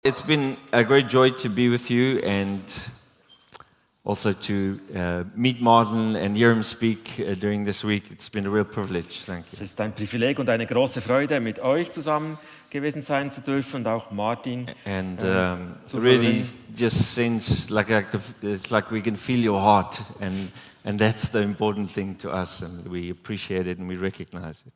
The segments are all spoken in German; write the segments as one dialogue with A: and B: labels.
A: It's been a great joy to be with you and also to meet Martin and hear him speak during this week. It's been a real privilege. Thank you.
B: Es ist ein Privileg und eine große Freude, mit euch zusammen gewesen sein zu dürfen und auch Martin
A: And
B: zu
A: really
B: hören.
A: just seems like it's like we can feel your heart, and that's the important thing to us, and we appreciate it and we recognize it.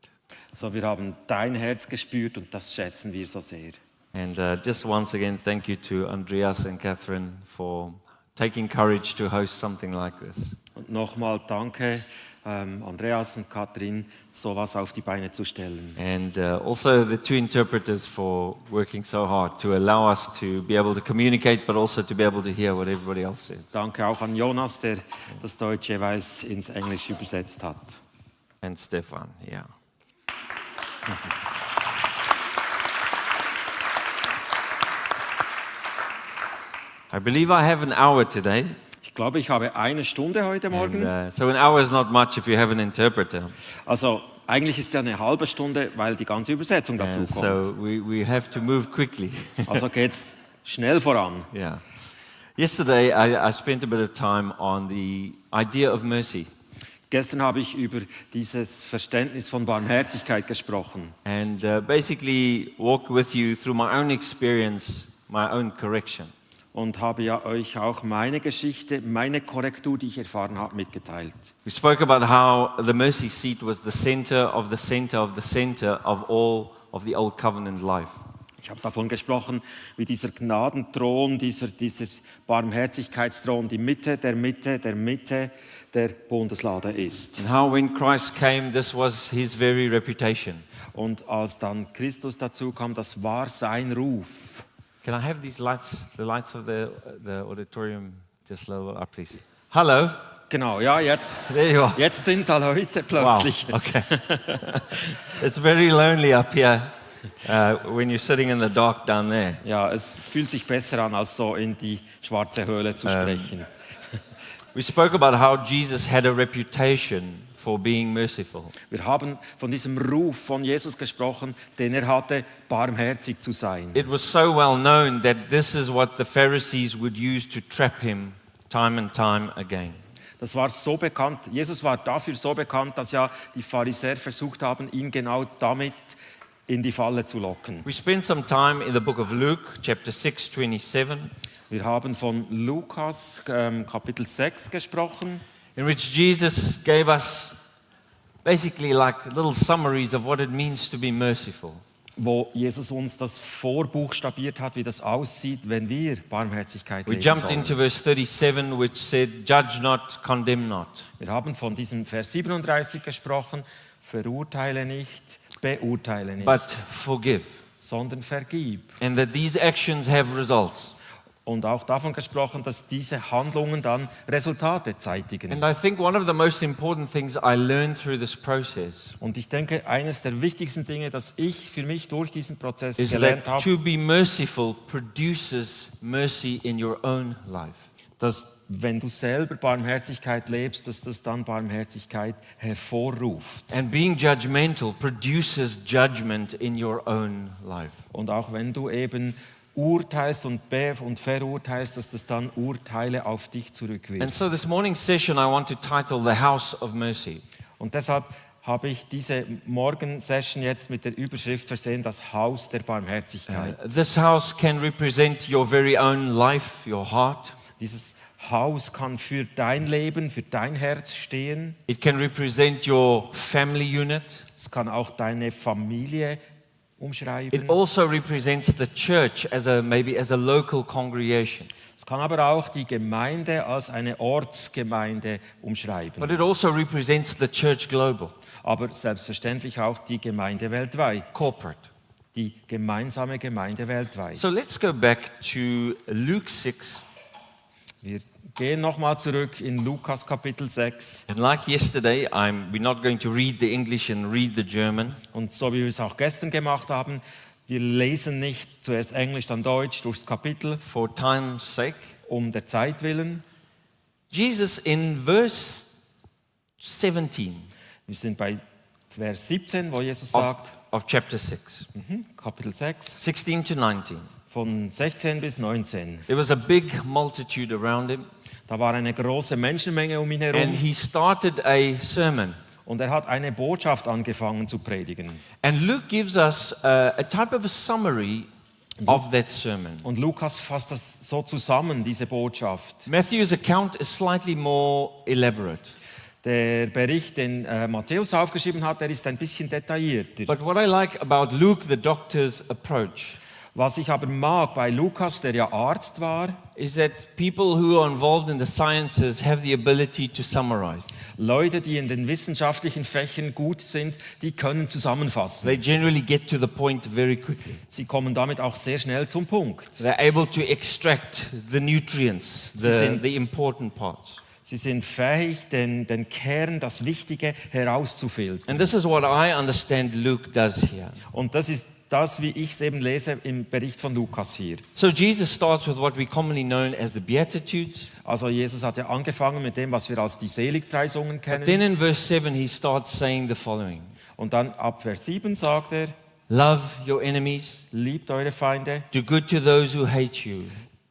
B: So, wir haben dein Herz gespürt und das schätzen wir so sehr.
A: And just once again, thank you to Andreas and Catherine for taking courage to host something like this.
B: Und nochmal danke Andreas und Katrin, sowas auf die Beine zu stellen.
A: And also the two interpreters for working so hard to allow us to be able to communicate, but also to be able to hear what everybody else says.
B: Danke auch an Jonas, der das Deutsch jeweils ins Englische übersetzt hat.
A: And Stefan, yeah. I believe I have an hour today.
B: Ich glaube, ich habe eine Stunde heute Morgen.
A: And, so an hour is not much if you have an interpreter.
B: Also eigentlich ist es ja eine halbe Stunde, weil die ganze Übersetzung dazu
A: And
B: kommt.
A: so we have to move quickly.
B: Also geht's schnell voran.
A: Yeah. Yesterday I spent a bit of time on the idea of mercy.
B: Gestern habe ich über dieses Verständnis von Barmherzigkeit gesprochen
A: And basically walked with you through my own experience, my own correction.
B: und habe ja euch auch meine Geschichte, meine Korrektur, die ich erfahren habe, mitgeteilt.
A: We spoke about how the mercy seat was the center of the center of the center of all of the old covenant life.
B: Ich habe davon gesprochen, wie dieser Gnadenthron, dieser Barmherzigkeitsthron die Mitte der Bundeslade ist.
A: And how when Christ came, this was his very reputation.
B: Und als dann Christus dazu kam, das war sein Ruf.
A: Can I have these lights, the lights of the auditorium just a little bit up, please? Hello.
B: Genau, ja, jetzt sind da Leute plötzlich.
A: Wow, okay. It's very lonely up here when you're sitting in the dark down there.
B: Ja, es fühlt sich besser an, als so in die schwarze Höhle zu sprechen.
A: We spoke about how Jesus had a reputation for being merciful.
B: Wir haben von diesem Ruf von Jesus gesprochen, den er hatte, barmherzig zu sein.
A: It was so well known that this is what the Pharisees would use to trap him time and time again.
B: Das war so bekannt. Jesus war dafür so bekannt, dass ja die Pharisäer versucht haben, ihn genau damit in die Falle zu locken.
A: We spent some time in the book of Luke, chapter 6, 27,
B: Wir haben von Lukas Kapitel 6 gesprochen,
A: in which Jesus gave us basically like little summaries of what it means to be merciful.
B: wo Jesus uns das vorbuchstabiert hat, wie das aussieht, wenn wir Barmherzigkeit
A: We
B: leben
A: jumped
B: sollen.
A: into verse 37, which said, "Judge not, condemn not."
B: Wir haben von diesem Vers 37 gesprochen, verurteile nicht, beurteile nicht,
A: But forgive.
B: sondern vergib.
A: And that these actions have results.
B: Und auch davon gesprochen, dass diese Handlungen dann Resultate zeitigen.
A: And I think one of the most important things I learned through this process
B: Und ich denke, eines der wichtigsten Dinge, das ich für mich durch diesen Prozess
A: is
B: gelernt
A: that
B: habe,
A: to be merciful produces mercy in your own life.
B: dass wenn du selber Barmherzigkeit lebst, dass das dann Barmherzigkeit hervorruft.
A: And being judgmental produces judgment in your own life.
B: Und auch wenn du eben urteilst und verurteilst, dass das dann Urteile auf dich
A: And
B: zurückwirft.
A: so this morning's session I want to title The House of Mercy.
B: Und deshalb habe ich diese Morgensession jetzt mit der Überschrift versehen, das Haus der Barmherzigkeit.
A: This house can represent your very own life, your heart.
B: Dieses Haus kann für dein Leben, für dein Herz stehen.
A: It can represent your family unit.
B: Es kann auch deine Familie umschreiben.
A: It also represents the church maybe as a local congregation.
B: Es kann aber auch die Gemeinde als eine Ortsgemeinde umschreiben.
A: But it also represents the church global,
B: Aber selbstverständlich auch die Gemeinde weltweit.
A: corporate.
B: Die gemeinsame Gemeinde weltweit.
A: So let's go back to Luke 6.
B: Wir gehen nochmal zurück in Lukas Kapitel 6.
A: And like yesterday, we're not going to read the English and read the German.
B: Und so wie wir es auch gestern gemacht haben, wir lesen nicht zuerst Englisch, dann Deutsch durchs Kapitel,
A: For time's sake,
B: um der Zeit willen.
A: Jesus in verse 17
B: Wir sind bei Vers 17, wo Jesus
A: of,
B: sagt,
A: of chapter 6,
B: Kapitel 6,
A: 16 to 19.
B: von 16 bis 19.
A: There was a big multitude around him,
B: Da war eine große Menschenmenge um ihn
A: and
B: herum
A: he started a sermon.
B: und er hat eine Botschaft angefangen zu predigen.
A: And Luke gives us a type of a summary of that sermon.
B: Und Lukas fasst das so zusammen, diese Botschaft.
A: Matthew's account is slightly more elaborate.
B: Der Bericht, den Matthäus aufgeschrieben hat, der ist ein bisschen detaillierter.
A: But what I like about Luke, the doctor's approach,
B: Was ich aber mag bei Lukas, der ja Arzt war,
A: is that people who are involved in the sciences have the ability to summarize.
B: Leute, die in den wissenschaftlichen Fächern gut sind, die können zusammenfassen.
A: They generally get to the point very quickly.
B: Sie kommen damit auch sehr schnell zum Punkt.
A: They're able to extract the nutrients, the important parts.
B: Sie sind fähig, den Kern, das Wichtige herauszufiltern.
A: And this is what I understand Luke does here.
B: Und das ist das, wie ich es eben lese im Bericht von Lukas hier.
A: So Jesus starts with what we commonly know as the Beatitudes.
B: Also Jesus hat ja angefangen mit dem, was wir als die Seligpreisungen kennen.
A: Then in verse 7 he starts saying the following.
B: Und dann ab Vers 7 sagt er,
A: Love your enemies,
B: liebt eure Feinde,
A: do good to those who hate you,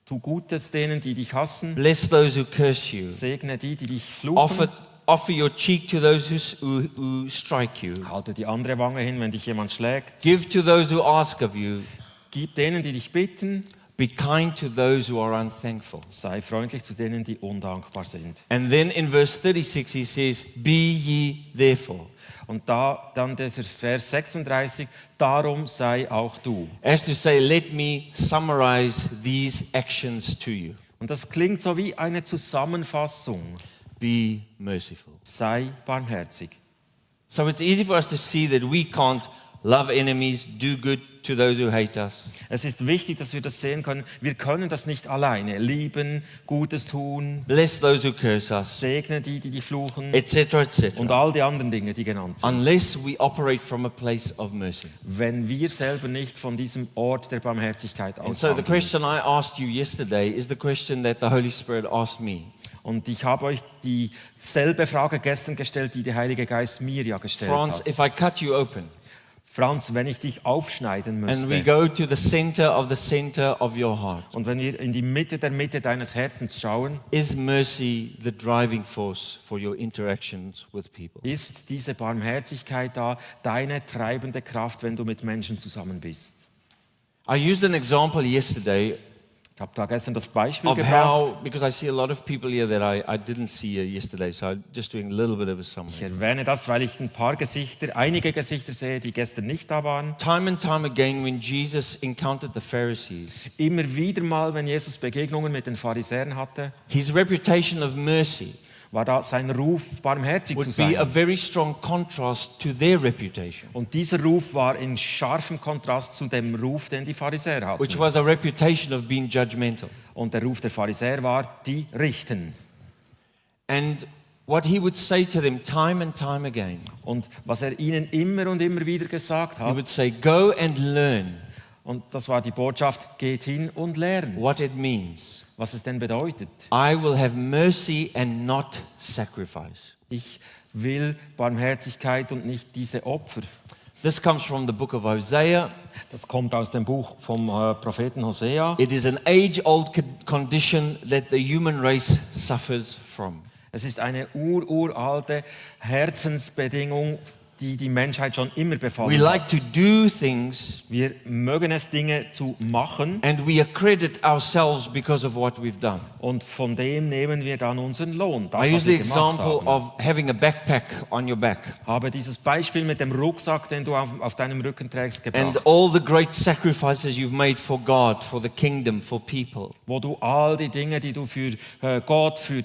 B: tu Gutes denen, die dich hassen,
A: bless those who curse you,
B: segne die, die dich fluchen,
A: offer your cheek to those who strike you,
B: halte die andere Wange hin, wenn dich jemand schlägt,
A: give to those who ask of you,
B: gib denen, die dich bitten,
A: be kind to those who are unthankful.
B: sei freundlich zu denen, die undankbar sind.
A: And then in verse 36 he says, be ye therefore.
B: Und dann dieser Vers 36, darum sei auch du.
A: As to say, let me summarize these actions to you.
B: Und das klingt so wie eine Zusammenfassung.
A: Be merciful.
B: Sei barmherzig.
A: So it's easy for us to see that we can't love enemies, do good to those who hate us.
B: Es ist wichtig, dass wir das sehen können. Wir können das nicht alleine. Lieben, Gutes tun,
A: Bless those who curse us,
B: segne die, die dich fluchen
A: etc., etc.
B: und all die anderen Dinge, die genannt sind.
A: Unless we operate from a place of mercy.
B: Wenn wir selber nicht von diesem Ort der Barmherzigkeit
A: And so the
B: ausgehen.
A: question I asked you yesterday is the question that the Holy Spirit asked me.
B: Und ich habe euch dieselbe Frage gestern gestellt, die der Heilige Geist mir ja gestellt
A: Frans,
B: hat.
A: if I cut you open
B: Franz, wenn ich dich aufschneiden
A: and we
B: müsste
A: go to the center of your heart,
B: und wenn wir in die Mitte der Mitte deines Herzens schauen,
A: is mercy the driving force for your interactions with people?
B: ist diese Barmherzigkeit da, deine treibende Kraft, wenn du mit Menschen zusammen bist.
A: I used an example yesterday
B: Ich habe da gestern das Beispiel
A: of
B: gebracht.
A: how, because I see a lot of people here that I didn't see yesterday, so I'm just doing a little bit of a summary.
B: Ich erwähne das, weil ich einige Gesichter sehe, die gestern nicht da waren.
A: Time and time again, when Jesus encountered the Pharisees,
B: Immer wieder mal, wenn Jesus Begegnungen mit den Pharisäern hatte,
A: his reputation of mercy
B: war da sein Ruf, barmherzig zu
A: would be a
B: sein.
A: very strong contrast to their reputation,
B: Und dieser Ruf war in scharfem Kontrast zu dem Ruf, den die Pharisäer hatten.
A: which was a reputation of being judgmental.
B: Und der Ruf der Pharisäer war, die richten.
A: And what he would say to them time and time again,
B: Und was er ihnen immer und immer wieder gesagt
A: he
B: hat,
A: would say, go and learn
B: und das war die Botschaft, geht hin und lernt,
A: what it means.
B: was es denn bedeutet.
A: I will have mercy and not sacrifice.
B: Ich will Barmherzigkeit und nicht diese Opfer.
A: This comes from the book of Hosea.
B: Das kommt aus dem Buch vom Propheten Hosea.
A: It is an age-old condition that the human race suffers from.
B: Es ist eine uralte Herzensbedingung, die die Menschheit schon immer
A: We
B: befallen
A: like
B: hat.
A: to do things
B: Wir mögen es, Dinge zu machen
A: and we accredit ourselves because of what we've done.
B: und von dem nehmen wir dann unseren Lohn. Das,
A: I
B: was
A: use the
B: wir gemacht
A: example
B: haben.
A: of having a backpack on your back
B: Habe dieses Beispiel mit dem Rucksack, den du auf deinem Rücken trägst,
A: and
B: gebracht,
A: all the great sacrifices you've made for God, for the kingdom, for people.
B: wo du all die Dinge, die du für Gott, für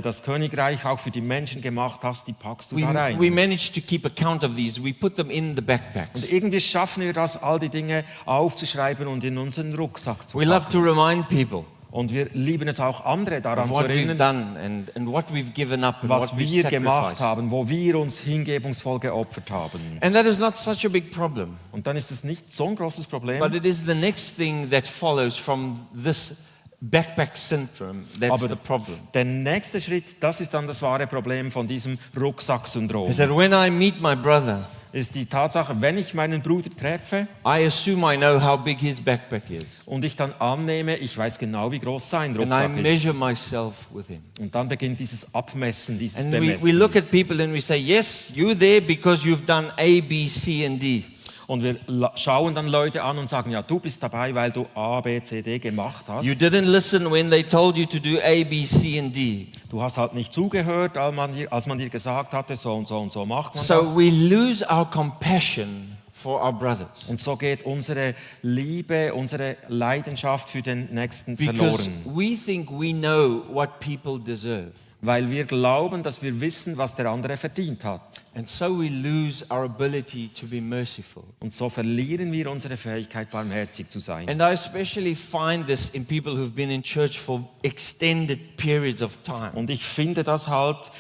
B: das Königreich, auch für die Menschen gemacht hast, die packst du da rein.
A: We managed to keep account of these. We put them in the backpacks.
B: Und irgendwie schaffen wir das, all die Dinge aufzuschreiben und in unseren Rucksack zu
A: We love
B: packen.
A: to remind people
B: Und wir lieben es auch, andere daran
A: of
B: zu
A: what we've
B: erinnern,
A: done and what we've given up and
B: was
A: what we've
B: wir gemacht
A: sacrificed.
B: haben, wo wir uns hingebungsvoll geopfert haben.
A: And that is not such a big problem.
B: Und dann ist es nicht so ein großes Problem,
A: But it is the next thing that follows from this backpack syndrome. That's
B: aber
A: the problem.
B: der nächste Schritt, das ist dann das wahre Problem von diesem Rucksacksyndrom.
A: Is that when I meet my brother
B: ist die Tatsache, wenn ich meinen Bruder treffe
A: I assume I know how big his backpack is.
B: und ich dann annehme, ich weiß genau, wie groß sein
A: And I
B: Rucksack ist.
A: measure myself with him.
B: Und dann beginnt dieses Abmessen, dieses
A: And
B: Bemessen.
A: we look at people and we say, yes, you're there because you've done A, B, C, and D.
B: Und wir schauen dann Leute an und sagen, ja, du bist dabei, weil du A, B, C, D gemacht hast.
A: You didn't listen when they told you to do A, B, C, and D.
B: Du hast halt nicht zugehört, als man dir gesagt hatte, so und so und so macht man
A: So
B: das.
A: we lose our compassion for our brothers.
B: Und so geht unsere Liebe, unsere Leidenschaft für den Nächsten
A: Because
B: verloren.
A: we think we know what people deserve.
B: Weil wir glauben, dass wir wissen, was der andere verdient hat.
A: And so we lose our ability to be merciful.
B: Und so verlieren wir unsere Fähigkeit, barmherzig zu sein.
A: And I especially find this in people who've been in church for extended periods of time.
B: Und ich finde das halt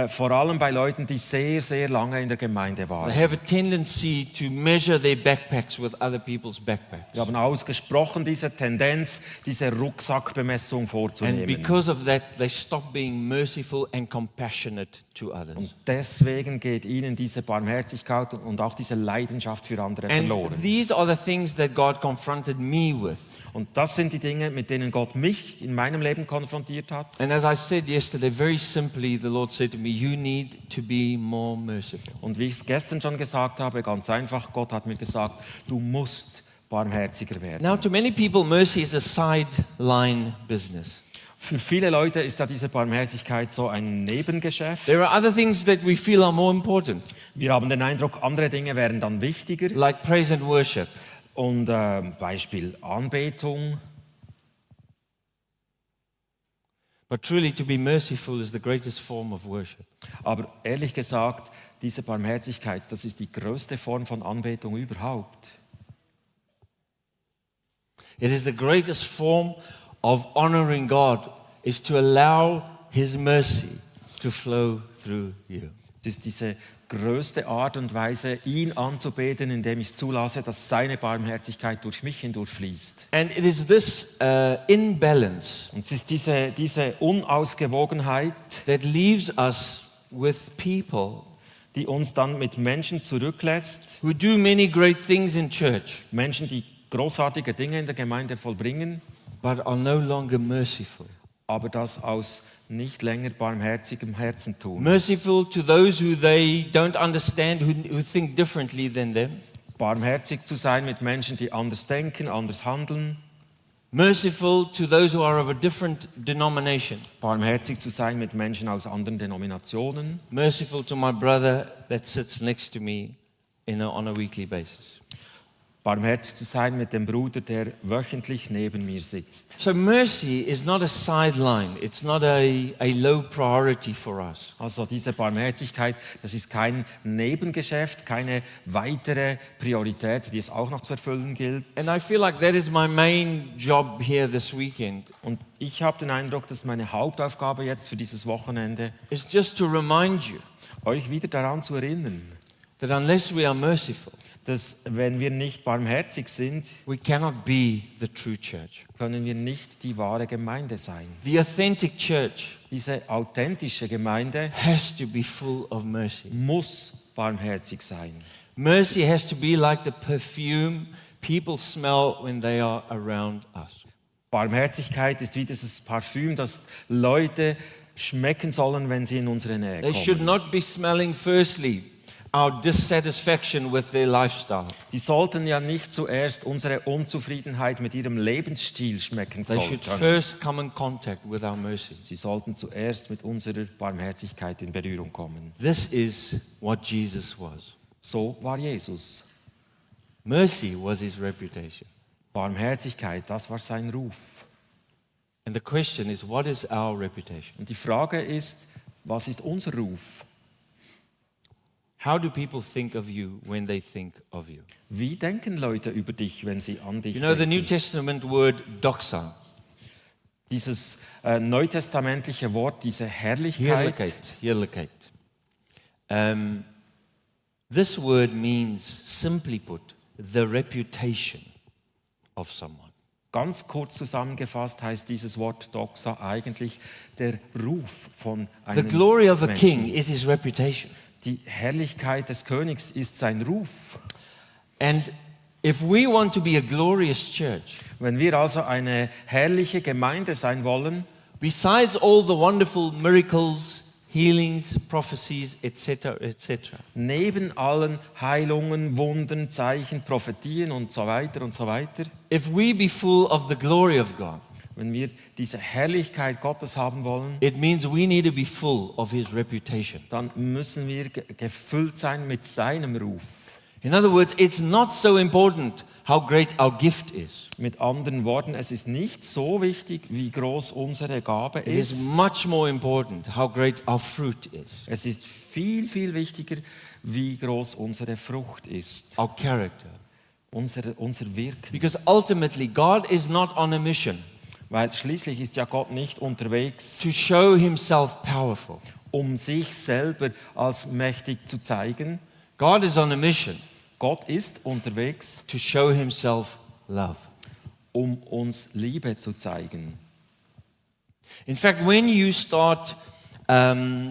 B: vor allem bei Leuten, die sehr, sehr lange in der Gemeinde waren.
A: They have a tendency to measure their backpacks with other people's backpacks.
B: Wir haben ausgesprochen diese Tendenz, diese Rucksackbemessung
A: And
B: vorzunehmen.
A: because of that, they stop being merciful and compassionate to others.
B: Und deswegen geht ihnen diese Barmherzigkeit und auch diese Leidenschaft für andere
A: And
B: verloren.
A: these are the things that God confronted me with.
B: Und das sind die Dinge, mit denen Gott mich in meinem Leben konfrontiert hat.
A: And as I said yesterday, very simply, the Lord said to me, you need to be more merciful.
B: Und wie ich es gestern schon gesagt habe, ganz einfach, Gott hat mir gesagt, du musst barmherziger werden.
A: Now, to many people, mercy is a sideline business.
B: Für viele Leute ist da diese Barmherzigkeit so ein Nebengeschäft.
A: There are other things that we feel are more important,
B: Wir haben den Eindruck, andere Dinge wären dann wichtiger.
A: like praise and worship.
B: Und Beispiel Anbetung.
A: But truly, to be merciful is the greatest form of worship.
B: Aber ehrlich gesagt, diese Barmherzigkeit, das ist die größte Form von Anbetung überhaupt.
A: It is the greatest form of honoring God, is to allow His mercy to flow through you.
B: Es ist diese größte Art und Weise, ihn anzubeten, indem ich zulasse, dass seine Barmherzigkeit durch mich hindurchfließt.
A: And it is this imbalance
B: Und es ist diese Unausgewogenheit,
A: that leaves us with people
B: die uns dann mit Menschen zurücklässt,
A: who do many great things in church,
B: Menschen, die großartige Dinge in der Gemeinde vollbringen,
A: but are no longer merciful.
B: aber das aus nicht länger barmherzigem Herzen tun.
A: Merciful to those who they don't understand, who think differently than them.
B: Barmherzig zu sein mit Menschen, die anders denken, anders handeln.
A: Merciful to those who are of a different denomination.
B: Barmherzig zu sein mit Menschen aus anderen Denominationen.
A: Merciful to my brother that sits next to me on a weekly basis.
B: Barmherzig zu sein mit dem Bruder, der wöchentlich neben mir sitzt.
A: So mercy is not a sideline. It's not a low priority for us.
B: Also diese Barmherzigkeit, das ist kein Nebengeschäft, keine weitere Priorität, die es auch noch zu erfüllen gilt.
A: And I feel like that is my main job here this weekend.
B: Und ich habe den Eindruck, dass meine Hauptaufgabe jetzt für dieses Wochenende,
A: It's just to remind you
B: euch wieder daran zu erinnern,
A: that unless we are merciful,
B: dass wenn wir nicht barmherzig sind,
A: we cannot be the true church.
B: können wir nicht die wahre Gemeinde sein.
A: The authentic church
B: Diese authentische Gemeinde
A: has to be full of mercy.
B: muss barmherzig sein.
A: Mercy has to be like the perfume people smell when they are around us.
B: Barmherzigkeit ist wie dieses Parfüm, das Leute schmecken sollen, wenn sie in unsere Nähe
A: They should
B: kommen.
A: not be smelling, firstly, our dissatisfaction with their lifestyle.
B: Die sollten ja nicht zuerst unsere Unzufriedenheit mit ihrem Lebensstil schmecken
A: They should
B: können.
A: first come in contact with our mercy.
B: Sie sollten zuerst mit unserer Barmherzigkeit in Berührung kommen.
A: This is what Jesus was.
B: So war Jesus.
A: Mercy was his reputation.
B: Barmherzigkeit, das war sein Ruf.
A: And the question is, what is our reputation?
B: Und die Frage ist, was ist unser Ruf?
A: How do people think of you when they think of you?
B: Wie denken Leute über dich, wenn sie an dich
A: You know the New
B: denken?
A: Testament word doxa,
B: Dieses neutestamentliche Wort, diese Herrlichkeit,
A: Heerlijkheid. This word means, simply put, the reputation of someone.
B: ganz kurz zusammengefasst heißt dieses Wort Doxa eigentlich der Ruf von
A: The
B: einem
A: glory of a
B: Menschen.
A: king is his reputation.
B: Die Herrlichkeit des Königs ist sein Ruf.
A: And if we want to be a glorious church,
B: Wenn wir also eine herrliche Gemeinde sein wollen,
A: besides all the wonderful miracles, healings, prophecies, etc., etc.,
B: neben allen Heilungen, Wunden, Zeichen, Prophetien und so weiter,
A: if we be full of the glory of God,
B: wenn wir diese Herrlichkeit Gottes haben wollen,
A: it means we need to be full of His reputation.
B: dann müssen wir gefüllt sein mit seinem Ruf.
A: In other words, it's not so important how great our gift is.
B: Mit anderen Worten, es ist nicht so wichtig, wie groß unsere Gabe
A: It is
B: ist.
A: much more important how great our fruit is,
B: Es ist viel, viel wichtiger, wie groß unsere Frucht ist,
A: our character.
B: unser Wirken.
A: Because ultimately, God is not on a mission
B: Weil schließlich ist ja Gott nicht unterwegs,
A: to show Himself powerful.
B: um sich selber als mächtig zu zeigen.
A: God is on a mission
B: Gott ist unterwegs,
A: to show Himself love.
B: um uns Liebe zu zeigen.
A: In fact, when you start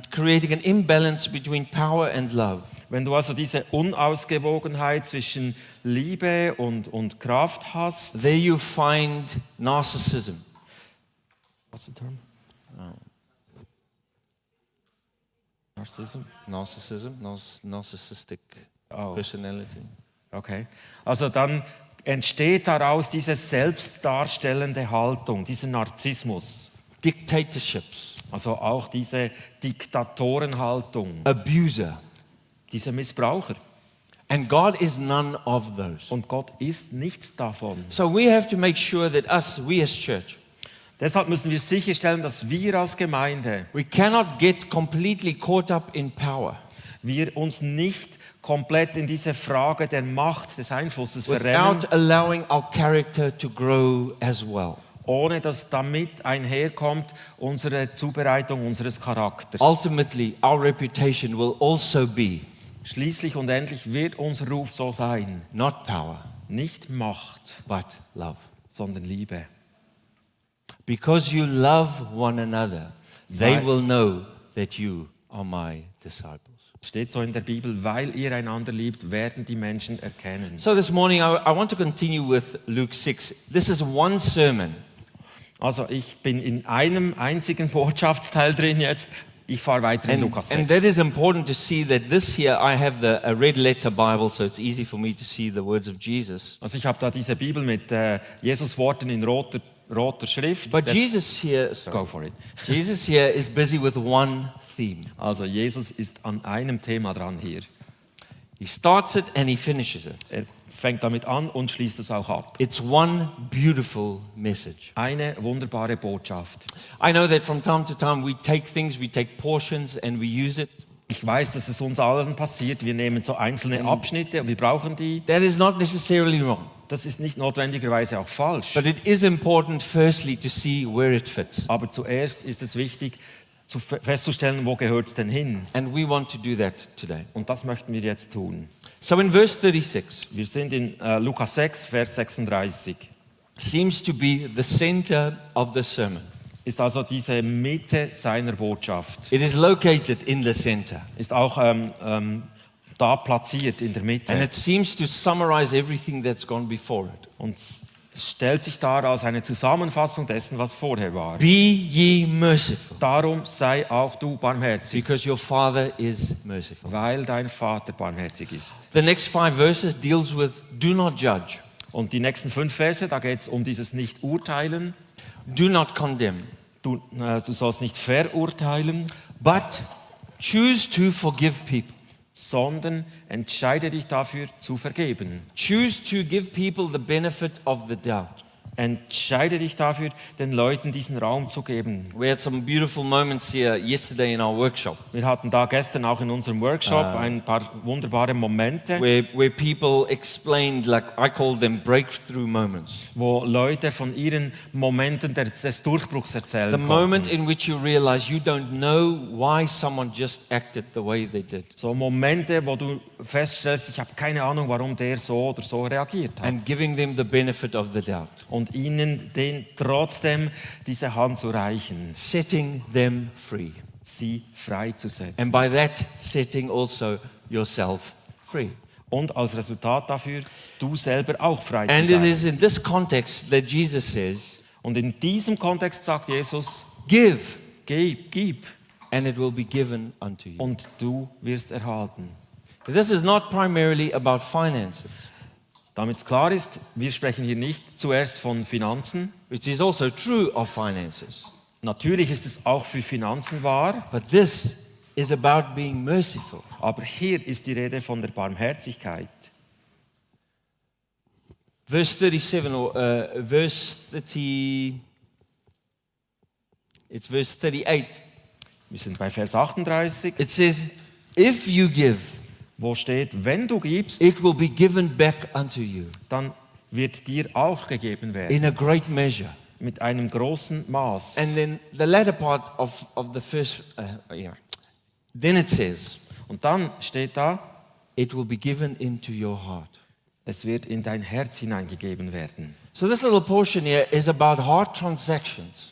A: creating an imbalance between power and love,
B: Wenn du also diese Unausgewogenheit zwischen Liebe und Kraft hast,
A: there you find narcissism.
B: what's the term?
A: Narcissistic
B: Oh.
A: personality.
B: Okay. Also dann entsteht daraus diese selbstdarstellende Haltung, dieser Narzissmus.
A: Dictatorships,
B: Also auch diese Diktatorenhaltung,
A: abuser.
B: diese Missbraucher.
A: And God is none of those.
B: Und Gott ist nichts davon.
A: So we have to make sure that we as church,
B: Deshalb müssen wir sicherstellen, dass wir als Gemeinde,
A: we cannot get completely caught up in power
B: wir uns nicht komplett in diese Frage der Macht, des Einflusses verrennen,
A: without allowing our character to grow as well.
B: ohne dass damit einherkommt unsere Zubereitung unseres Charakters.
A: Ultimately, our reputation will also be
B: Schließlich und endlich wird unser Ruf so sein,
A: not power,
B: nicht Macht,
A: but love.
B: sondern Liebe.
A: Because you love one another, they
B: Weil-
A: will know that you are my disciples.
B: Steht so in der Bibel, weil ihr einander liebt, werden die Menschen erkennen.
A: So this morning, I want to continue with Luke 6. This is one sermon.
B: Also ich bin in einem einzigen Botschaftsteil drin jetzt. Ich fahre weiter in Lukas 6.
A: And that is important to see that this here, I have a red letter Bible, so it's easy for me to see the words of Jesus.
B: Also ich habe da diese Bibel mit Jesus-Worten in roter Schrift.
A: But Jesus here,
B: Go for it.
A: Jesus here is busy with one theme.
B: Also Jesus ist an einem Thema dran hier.
A: He starts it and he finishes it.
B: Er fängt damit an und schließt es auch ab.
A: It's one beautiful message.
B: Eine wunderbare Botschaft.
A: I know that from time to time we take things, we take portions and we use it.
B: Ich weiß, dass es uns allen passiert. Wir nehmen so einzelne Abschnitte und wir brauchen die.
A: That is not necessarily wrong.
B: Das ist nicht notwendigerweise auch falsch.
A: But it is important, firstly, to see where it fits.
B: Aber zuerst ist es wichtig, festzustellen, wo gehört es denn hin?
A: And we want to do that today.
B: Und das möchten wir jetzt tun.
A: So in verse 36,
B: Wir sind in Lukas 6, Vers 36.
A: seems to be the center of the sermon.
B: Ist also diese Mitte seiner Botschaft.
A: It is located in the center.
B: Ist auch da platziert in der Mitte.
A: And it seems to summarize everything that's gone before it.
B: Und stellt sich dar als eine Zusammenfassung dessen, was vorher war.
A: Be ye merciful,
B: Darum sei auch du barmherzig,
A: because your Father is merciful.
B: weil dein Vater barmherzig ist.
A: The next 5 verses deals with do not judge,
B: Und die nächsten 5 Verse, da geht es um dieses Nicht-Urteilen.
A: do not condemn,
B: Du sollst nicht verurteilen,
A: but choose to forgive people.
B: sondern entscheide dich dafür zu vergeben.
A: Choose to give people the benefit of the doubt.
B: Entscheide dich dafür, den Leuten diesen Raum zu geben.
A: We had some beautiful moments here yesterday in our workshop
B: Wir hatten da gestern auch in unserem Workshop ein paar wunderbare Momente,
A: where people explained, like I call them breakthrough moments.
B: wo Leute von ihren Momenten des Durchbruchs erzählen
A: The
B: konnten.
A: moment in which you realize you don't know why someone just acted the way they did.
B: So Momente, wo du feststellst, ich habe keine Ahnung, warum der so oder so reagiert hat.
A: And giving them the benefit of the doubt.
B: Und ihnen trotzdem diese Hand zu reichen.
A: Setting them free.
B: sie freizusetzen.
A: And by that, setting also yourself free.
B: Und als Resultat dafür, du selber auch frei
A: And
B: zu
A: it
B: sein.
A: is in this context that Jesus says,
B: Und in diesem Kontext sagt Jesus,
A: give,
B: gib
A: and it will be given unto you.
B: und du wirst erhalten.
A: This is not primarily about finances,
B: Damit es klar ist, wir sprechen hier nicht zuerst von Finanzen.
A: which is also true of finances.
B: Natürlich ist es auch für Finanzen wahr,
A: But this is about being merciful.
B: aber hier ist die Rede von der Barmherzigkeit.
A: Verse 37 or verse 30, it's verse 38.
B: Wir sind bei Vers 38,
A: It says, if you give,
B: wo steht, wenn du gibst,
A: it will be given back unto you
B: dann wird dir auch gegeben werden,
A: in a great measure.
B: mit einem großen Maß.
A: And then the latter part of the first, then it says,
B: Und dann steht da,
A: it will be given into your heart.
B: es wird in dein Herz hineingegeben werden.
A: So this little portion here is about heart transactions.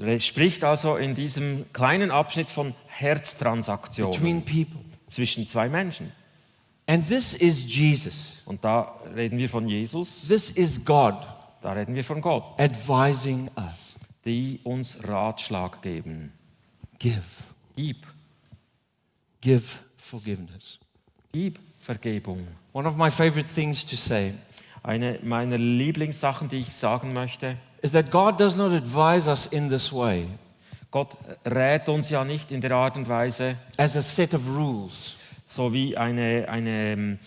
B: Es spricht also in diesem kleinen Abschnitt von Herztransaktionen
A: Between people.
B: zwischen zwei Menschen.
A: And this is Jesus.
B: Und da reden wir von Jesus,
A: This is God
B: da reden wir von Gott,
A: advising us.
B: die uns Ratschlag geben.
A: Give.
B: Gib,
A: Give forgiveness.
B: gib Vergebung.
A: One of my favorite things to say
B: Eine meiner Lieblingssachen, die ich sagen möchte,
A: is that God does not advise us in this way
B: Gott rät uns ja nicht in der Art und Weise,
A: as a set of rules.
B: so wie ein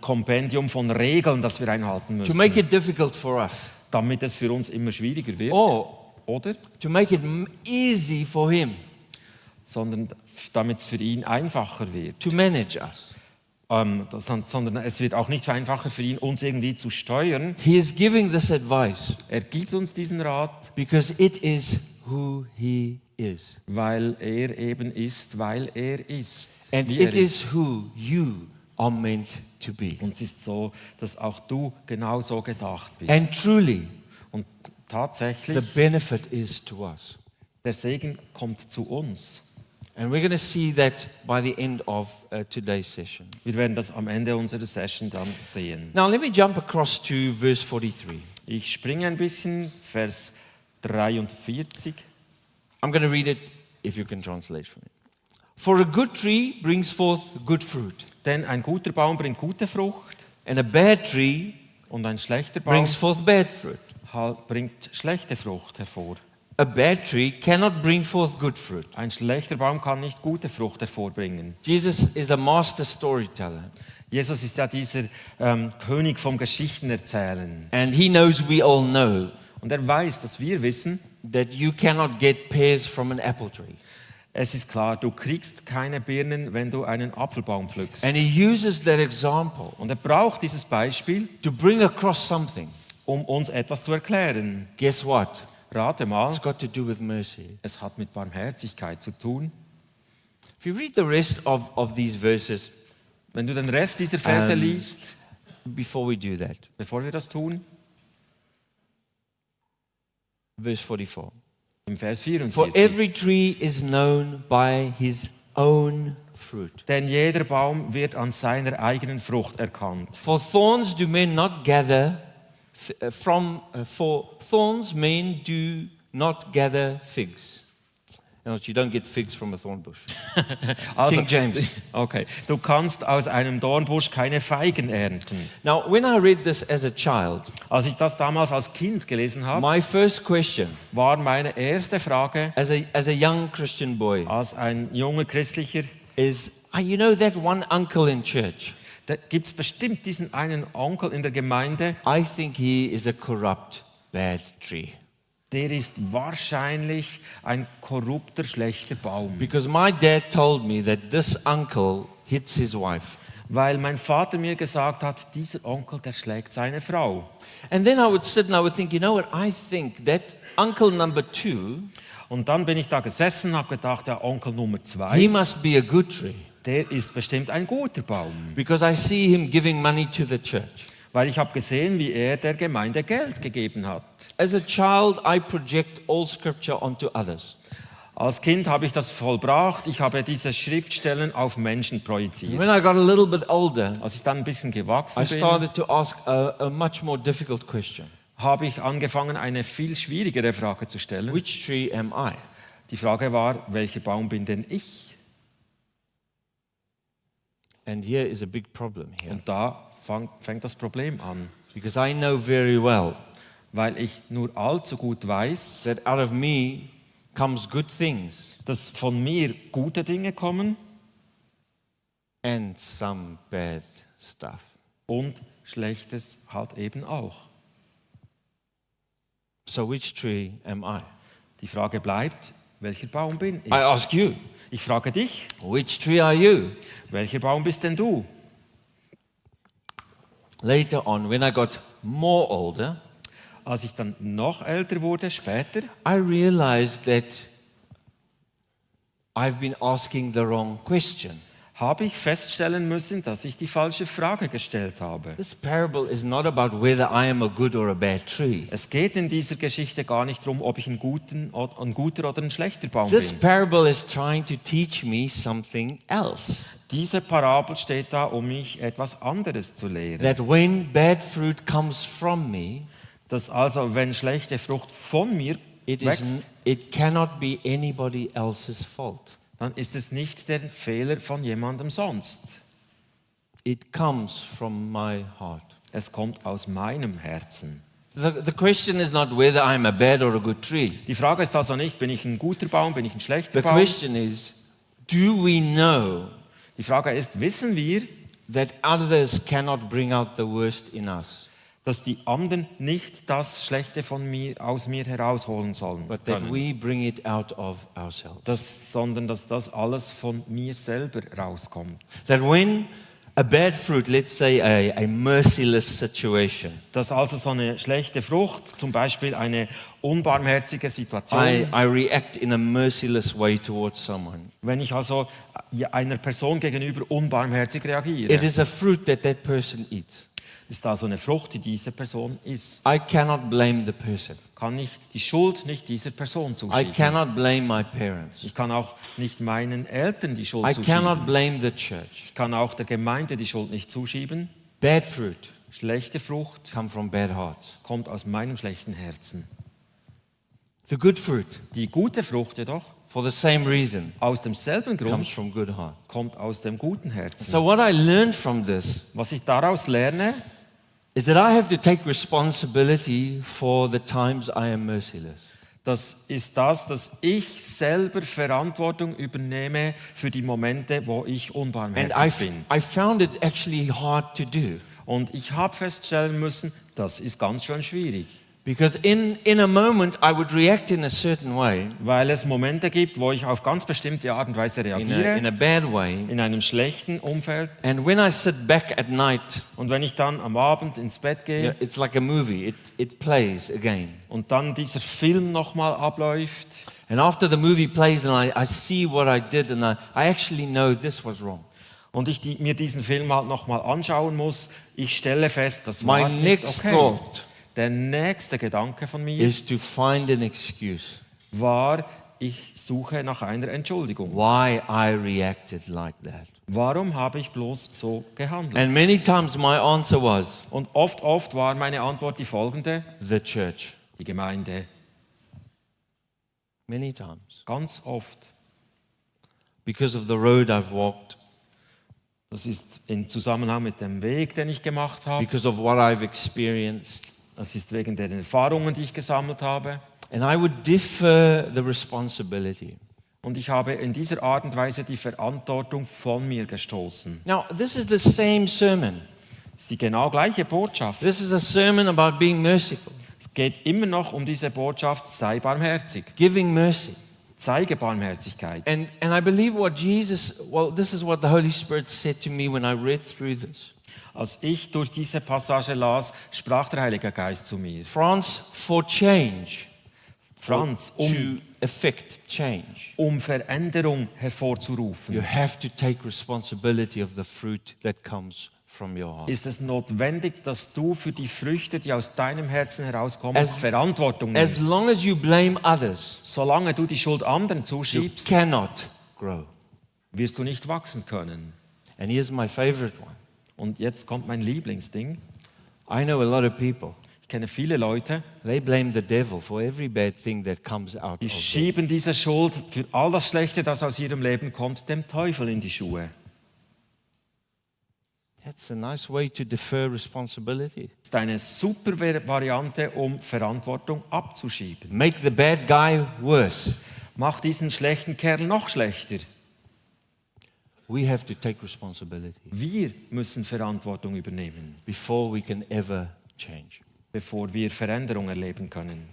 B: Kompendium von Regeln, das wir einhalten
A: To make
B: müssen,
A: it difficult for us,
B: damit es für uns immer schwieriger wird,
A: or
B: oder?
A: to make it easy for Him
B: Sondern damit es für ihn einfacher wird.
A: to manage us.
B: Sondern es wird auch nicht einfacher für ihn, uns irgendwie zu steuern.
A: He is giving this advice
B: Er gibt uns diesen Rat,
A: because it is who He is.
B: weil er eben ist, weil er ist.
A: And
B: Wie er
A: it is who you are meant to be.
B: Und es ist so, dass auch du genauso gedacht bist.
A: And truly,
B: Und
A: the
B: tatsächlich,
A: benefit is to us.
B: der Segen kommt zu uns.
A: And we're going to see that by the end of today's session.
B: Wir werden das am Ende unserer Session dann sehen.
A: Now, let me jump across to verse 43.
B: Ich springe ein bisschen, Vers 43.
A: I'm going to read it if you can translate for me. For a good tree brings forth good fruit,
B: Denn ein guter Baum bringt gute Frucht
A: and a bad tree
B: und ein schlechter Baum
A: brings forth bad fruit.
B: bringt schlechte Frucht hervor.
A: A bad tree cannot bring forth good fruit.
B: Ein schlechter Baum kann nicht gute Frucht hervorbringen.
A: Jesus is a master storyteller,
B: Jesus ist ja dieser König vom Geschichtenerzählen.
A: and he knows we all know
B: Und er weiß, dass wir wissen,
A: that you cannot get pears from an apple tree.
B: es ist klar, du kriegst keine Birnen, wenn du einen Apfelbaum pflückst.
A: And he uses that example
B: Und er braucht dieses Beispiel,
A: to bring across something.
B: um uns etwas zu erklären.
A: Guess what?
B: Rate mal,
A: It's got to do with mercy.
B: es hat mit Barmherzigkeit zu tun.
A: If you read the rest of these verses,
B: Wenn du den Rest dieser Verse liest,
A: before we do that,
B: bevor wir das tun,
A: verse 44.
B: im Vers
A: For
B: 44.
A: every tree is known by his own fruit.
B: Denn jeder Baum wird an seiner eigenen Frucht erkannt.
A: For thorns do men not gather for thorns men do not gather figs. You don't get figs from a thorn bush.
B: Also,
A: King James.
B: Okay, du kannst aus einem Dornbusch keine Feigen ernten.
A: Now, when I read this as a child,
B: Als ich das damals als Kind gelesen habe,
A: my first question
B: war meine erste Frage
A: as a young Christian boy
B: als ein junger Christlicher,
A: is, you know that one uncle in church?
B: da gibt es bestimmt diesen einen Onkel in der Gemeinde,
A: I think he is a corrupt, bad tree.
B: der ist wahrscheinlich ein korrupter, schlechter Baum.
A: Because my dad told me that this uncle hits his wife.
B: Weil mein Vater mir gesagt hat, dieser Onkel, der schlägt seine Frau.
A: And then I would sit and I would think, you know what, I think that uncle number 2,
B: Und dann bin ich da gesessen und habe gedacht, der Onkel Nummer
A: he
B: 2,
A: must be a good tree.
B: der ist bestimmt ein guter Baum.
A: Because I see him giving money to the church.
B: Weil ich habe gesehen, wie er der Gemeinde Geld gegeben hat.
A: As a child, I project all scripture onto others.
B: Als Kind habe ich das vollbracht. Ich habe diese Schriftstellen auf Menschen projiziert.
A: When I got a little bit older,
B: Als ich dann ein bisschen gewachsen
A: I
B: bin,
A: started to ask a much more difficult question.
B: habe ich angefangen, eine viel schwierigere Frage zu stellen.
A: Which tree am I?
B: Die Frage war, welcher Baum bin denn ich?
A: And here is a big problem here.
B: Und da fängt das Problem an.
A: Because I know very well
B: Weil ich nur allzu gut weiß,
A: that out of me comes good things
B: dass von mir gute Dinge kommen
A: and some bad stuff.
B: und Schlechtes halt eben auch.
A: So which tree am I?
B: Die Frage bleibt, welcher Baum bin ich?
A: I ask you,
B: Ich frage dich,
A: which tree are you?
B: welcher Baum bist denn du?
A: Later on, when I got more older,
B: Als ich dann noch älter wurde, später,
A: I realized that I've been asking the wrong question.
B: habe ich feststellen müssen, dass ich die falsche Frage gestellt habe.
A: This parable is not about whether I am a good or a bad tree.
B: Es geht in dieser Geschichte gar nicht darum, ob ich ein guter oder ein schlechter Baum
A: This
B: bin.
A: parable is trying to teach me something else.
B: Diese Parabel steht da, um mich etwas anderes zu lehren.
A: That when bad fruit comes from me,
B: Dass also, wenn schlechte Frucht von mir wächst,
A: it cannot be anybody else's fault.
B: dann ist es nicht der Fehler von jemandem sonst.
A: It comes from my heart.
B: Es kommt aus meinem Herzen.
A: The question is not whether I'm a bad or a good tree.
B: Die Frage ist also nicht, bin ich ein guter Baum, bin ich ein schlechter
A: The
B: Baum?
A: question is, do we know
B: Die Frage ist, wissen wir,
A: that others cannot bring out the worst in us,
B: dass die anderen nicht das Schlechte aus mir herausholen sollen
A: but that
B: können,
A: we bring it out of ourselves?
B: sondern dass das alles von mir selber rauskommt.
A: That when a bad fruit, let's say a merciless situation,
B: Dass also so eine schlechte Frucht, zum Beispiel eine unbarmherzige Situation,
A: I react in a merciless way towards someone.
B: wenn ich also einer Person gegenüber unbarmherzig reagiere,
A: It is a fruit that person eats.
B: ist also eine Frucht, die diese Person isst.
A: I cannot blame the person.
B: Kann ich die Schuld nicht dieser Person
A: I
B: zuschieben.
A: cannot blame my parents.
B: Ich kann auch nicht meinen Eltern die Schuld
A: I cannot
B: zuschieben.
A: blame the church.
B: Ich kann auch der Gemeinde die Schuld nicht zuschieben.
A: Bad fruit
B: Schlechte Frucht
A: come from bad hearts.
B: kommt aus meinem schlechten Herzen.
A: The good fruit,
B: Die gute Frucht jedoch,
A: for the same reason,
B: aus demselben
A: comes
B: Grund,
A: from good heart.
B: kommt aus dem guten Herzen.
A: So what I learned from this
B: Was ich daraus lerne,
A: is that I have to take responsibility for the times I am merciless.
B: das ist das, dass ich selber Verantwortung übernehme für die Momente, wo ich
A: And
B: unbarmherzig bin.
A: I found it actually hard to do.
B: Und ich habe feststellen müssen, das ist ganz schön schwierig.
A: Because in a moment I would react in a certain way,
B: Weil es Momente gibt, wo ich auf ganz bestimmte Art und Weise reagiere,
A: in a bad way.
B: in einem schlechten Umfeld.
A: And when I sit back at night,
B: Und wenn ich dann am Abend ins Bett gehe
A: it's like a movie. It plays again.
B: und dann dieser Film nochmal abläuft,
A: And after the movie plays and I see what I did and I actually know this was wrong.
B: und ich mir diesen Film halt nochmal anschauen muss, ich stelle fest, das
A: My
B: war nicht
A: next
B: okay.
A: thought
B: Der nächste Gedanke von mir
A: is to find an excuse
B: war, ich suche nach einer Entschuldigung.
A: why I reacted like that.
B: Warum habe ich bloß so gehandelt?
A: And many times my answer was
B: Und oft war meine Antwort die folgende:
A: the church.
B: die Gemeinde.
A: Many times.
B: Ganz oft.
A: Because of the road I've walked,
B: Das ist im Zusammenhang mit dem Weg, den ich gemacht habe.
A: because of what I've experienced.
B: Das ist wegen der Erfahrungen, die ich gesammelt habe.
A: And I would defer the responsibility.
B: Und ich habe in dieser Art und Weise die Verantwortung von mir gestoßen.
A: Now, this is the same sermon.
B: Das ist die genau gleiche Botschaft.
A: This is a sermon about being merciful,
B: Es geht immer noch um diese Botschaft, sei barmherzig,
A: giving mercy.
B: zeige Barmherzigkeit.
A: And I believe this is what the Holy Spirit said to me when I read through this.
B: Als ich durch diese Passage las, sprach der Heilige Geist zu mir.
A: Frans, for change,
B: Frans,
A: to effect change,
B: um Veränderung
A: you
B: hervorzurufen,
A: have to take responsibility of the fruit that comes from your heart.
B: ist es notwendig, dass du für die Früchte, die aus deinem Herzen herauskommen, Verantwortung
A: As
B: nimmst.
A: long as you blame others,
B: Solange du die Schuld anderen
A: you
B: zuschiebst,
A: cannot grow.
B: wirst du nicht wachsen können.
A: And here's my favorite one.
B: Und jetzt kommt mein Lieblingsding.
A: I know a lot of people.
B: Ich kenne viele Leute,
A: They blame the devil for every bad thing that comes out
B: die
A: of them.
B: schieben diese Schuld für all das Schlechte, das aus ihrem Leben kommt, dem Teufel in die Schuhe.
A: That's a nice way to defer responsibility.
B: Das ist eine super Variante, um Verantwortung abzuschieben.
A: Make the bad guy worse.
B: Mach diesen schlechten Kerl noch schlechter.
A: We have to take responsibility
B: Wir müssen Verantwortung übernehmen,
A: before we can ever change.
B: bevor wir Veränderung erleben können.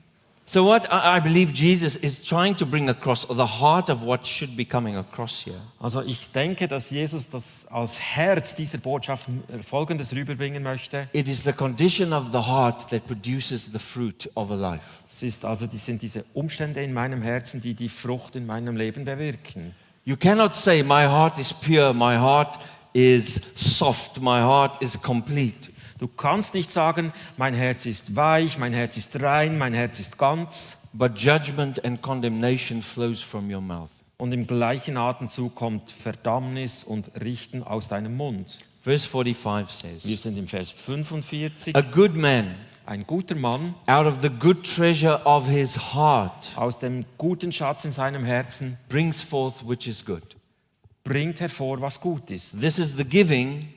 A: So what I believe Jesus is trying to bring across, or the heart of what should be coming across here,
B: Also ich denke, dass Jesus das als Herz dieser Botschaft Folgendes rüberbringen möchte.
A: it is the condition of the heart that produces the fruit of a life.
B: Das sind diese Umstände in meinem Herzen, die die Frucht in meinem Leben bewirken.
A: You cannot say, my heart is pure, my heart is soft, my heart is complete.
B: Du kannst nicht sagen, mein Herz ist weich, mein Herz ist rein, mein Herz ist ganz.
A: But judgment and condemnation flows from your mouth.
B: Und im gleichen Atemzug kommt Verdammnis und Richten aus deinem Mund.
A: Verse 45
B: Wir
A: says,
B: sind im Vers 45.
A: a good man
B: Ein guter Mann
A: out of the good treasure of his heart
B: aus dem guten Schatz in seinem Herzen
A: brings forth which is good.
B: bringt hervor, was gut ist.
A: This is the giving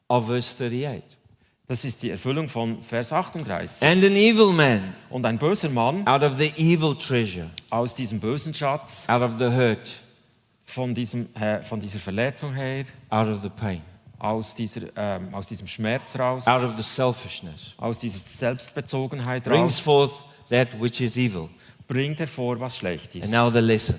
A: of verse 38.
B: Das ist die Erfüllung von Vers 38.
A: And an evil man
B: Und ein böser Mann
A: out of the evil treasure,
B: aus diesem bösen Schatz,
A: out of the hurt,
B: von dieser Verletzung her,
A: out of the pain,
B: aus diesem Schmerz raus,
A: out of the selfishness,
B: aus dieser Selbstbezogenheit
A: brings
B: raus,
A: forth that which is evil.
B: bringt hervor, was schlecht
A: And
B: ist.
A: now the lesson.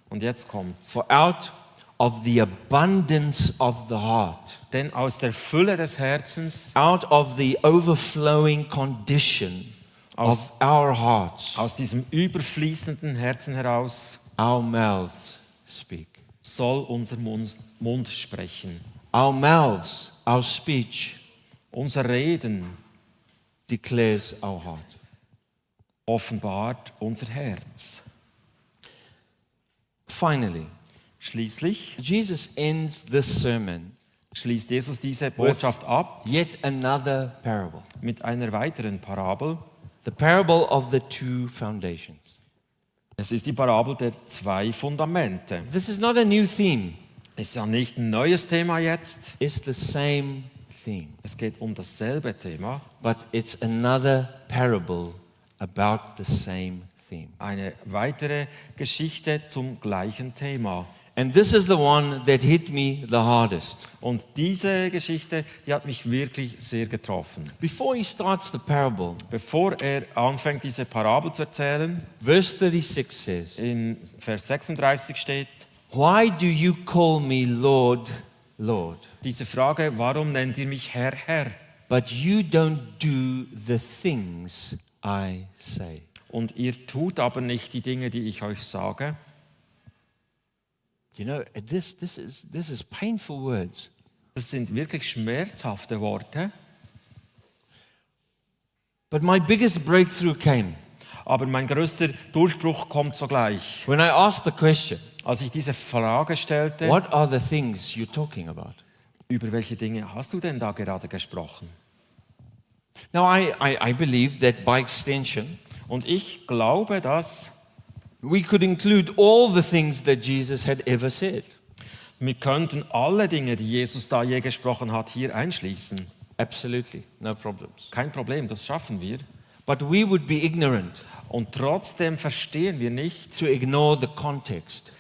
B: Und jetzt kommt's.
A: For out of the abundance of the heart,
B: Denn aus der Fülle des Herzens,
A: out of the overflowing condition of our hearts,
B: aus diesem überfließenden Herzen heraus,
A: our mouths speak.
B: soll unser Mund sprechen.
A: Our mouths, our speech
B: Unser Reden
A: declares our heart.
B: offenbart unser Herz.
A: Finally,
B: Schließlich
A: Jesus ends this sermon
B: schließt Jesus diese Botschaft ab
A: yet another parable.
B: mit einer weiteren Parabel.
A: The parable of the two foundations.
B: Es ist die Parabel der zwei Fundamente.
A: This is not a new theme.
B: Es ist ja nicht ein neues Thema jetzt.
A: It's the same theme,
B: Es geht um dasselbe Thema.
A: but it's another parable about the same theme.
B: Eine weitere Geschichte zum gleichen Thema.
A: And this is the one that hit me the hardest.
B: Und diese Geschichte, die hat mich wirklich sehr getroffen.
A: Before he starts the parable,
B: Bevor er anfängt, diese Parabel zu erzählen,
A: verse 36 says,
B: in Vers 36 steht
A: why do you call me Lord, Lord,
B: diese Frage, warum nennt ihr mich Herr, Herr?
A: but you don't do the things I say?
B: Und ihr tut aber nicht die Dinge, die ich euch sage.
A: You know, this is painful words.
B: Das sind wirklich schmerzhafte Worte.
A: But my biggest breakthrough came
B: Aber mein größter Durchbruch kommt sogleich.
A: when I asked the question,
B: Als ich diese Frage stellte,
A: what are the things you're talking about?
B: über welche Dinge hast du denn da gerade gesprochen?
A: Now, I believe that by extension,
B: Und ich glaube, dass
A: we could include all the things that Jesus had ever said.
B: wir könnten alle Dinge, die Jesus da je gesprochen hat, hier einschließen.
A: Absolutely, no problems.
B: Kein Problem, das schaffen wir.
A: But we would be ignorant
B: Und trotzdem verstehen wir nicht
A: to ignore the context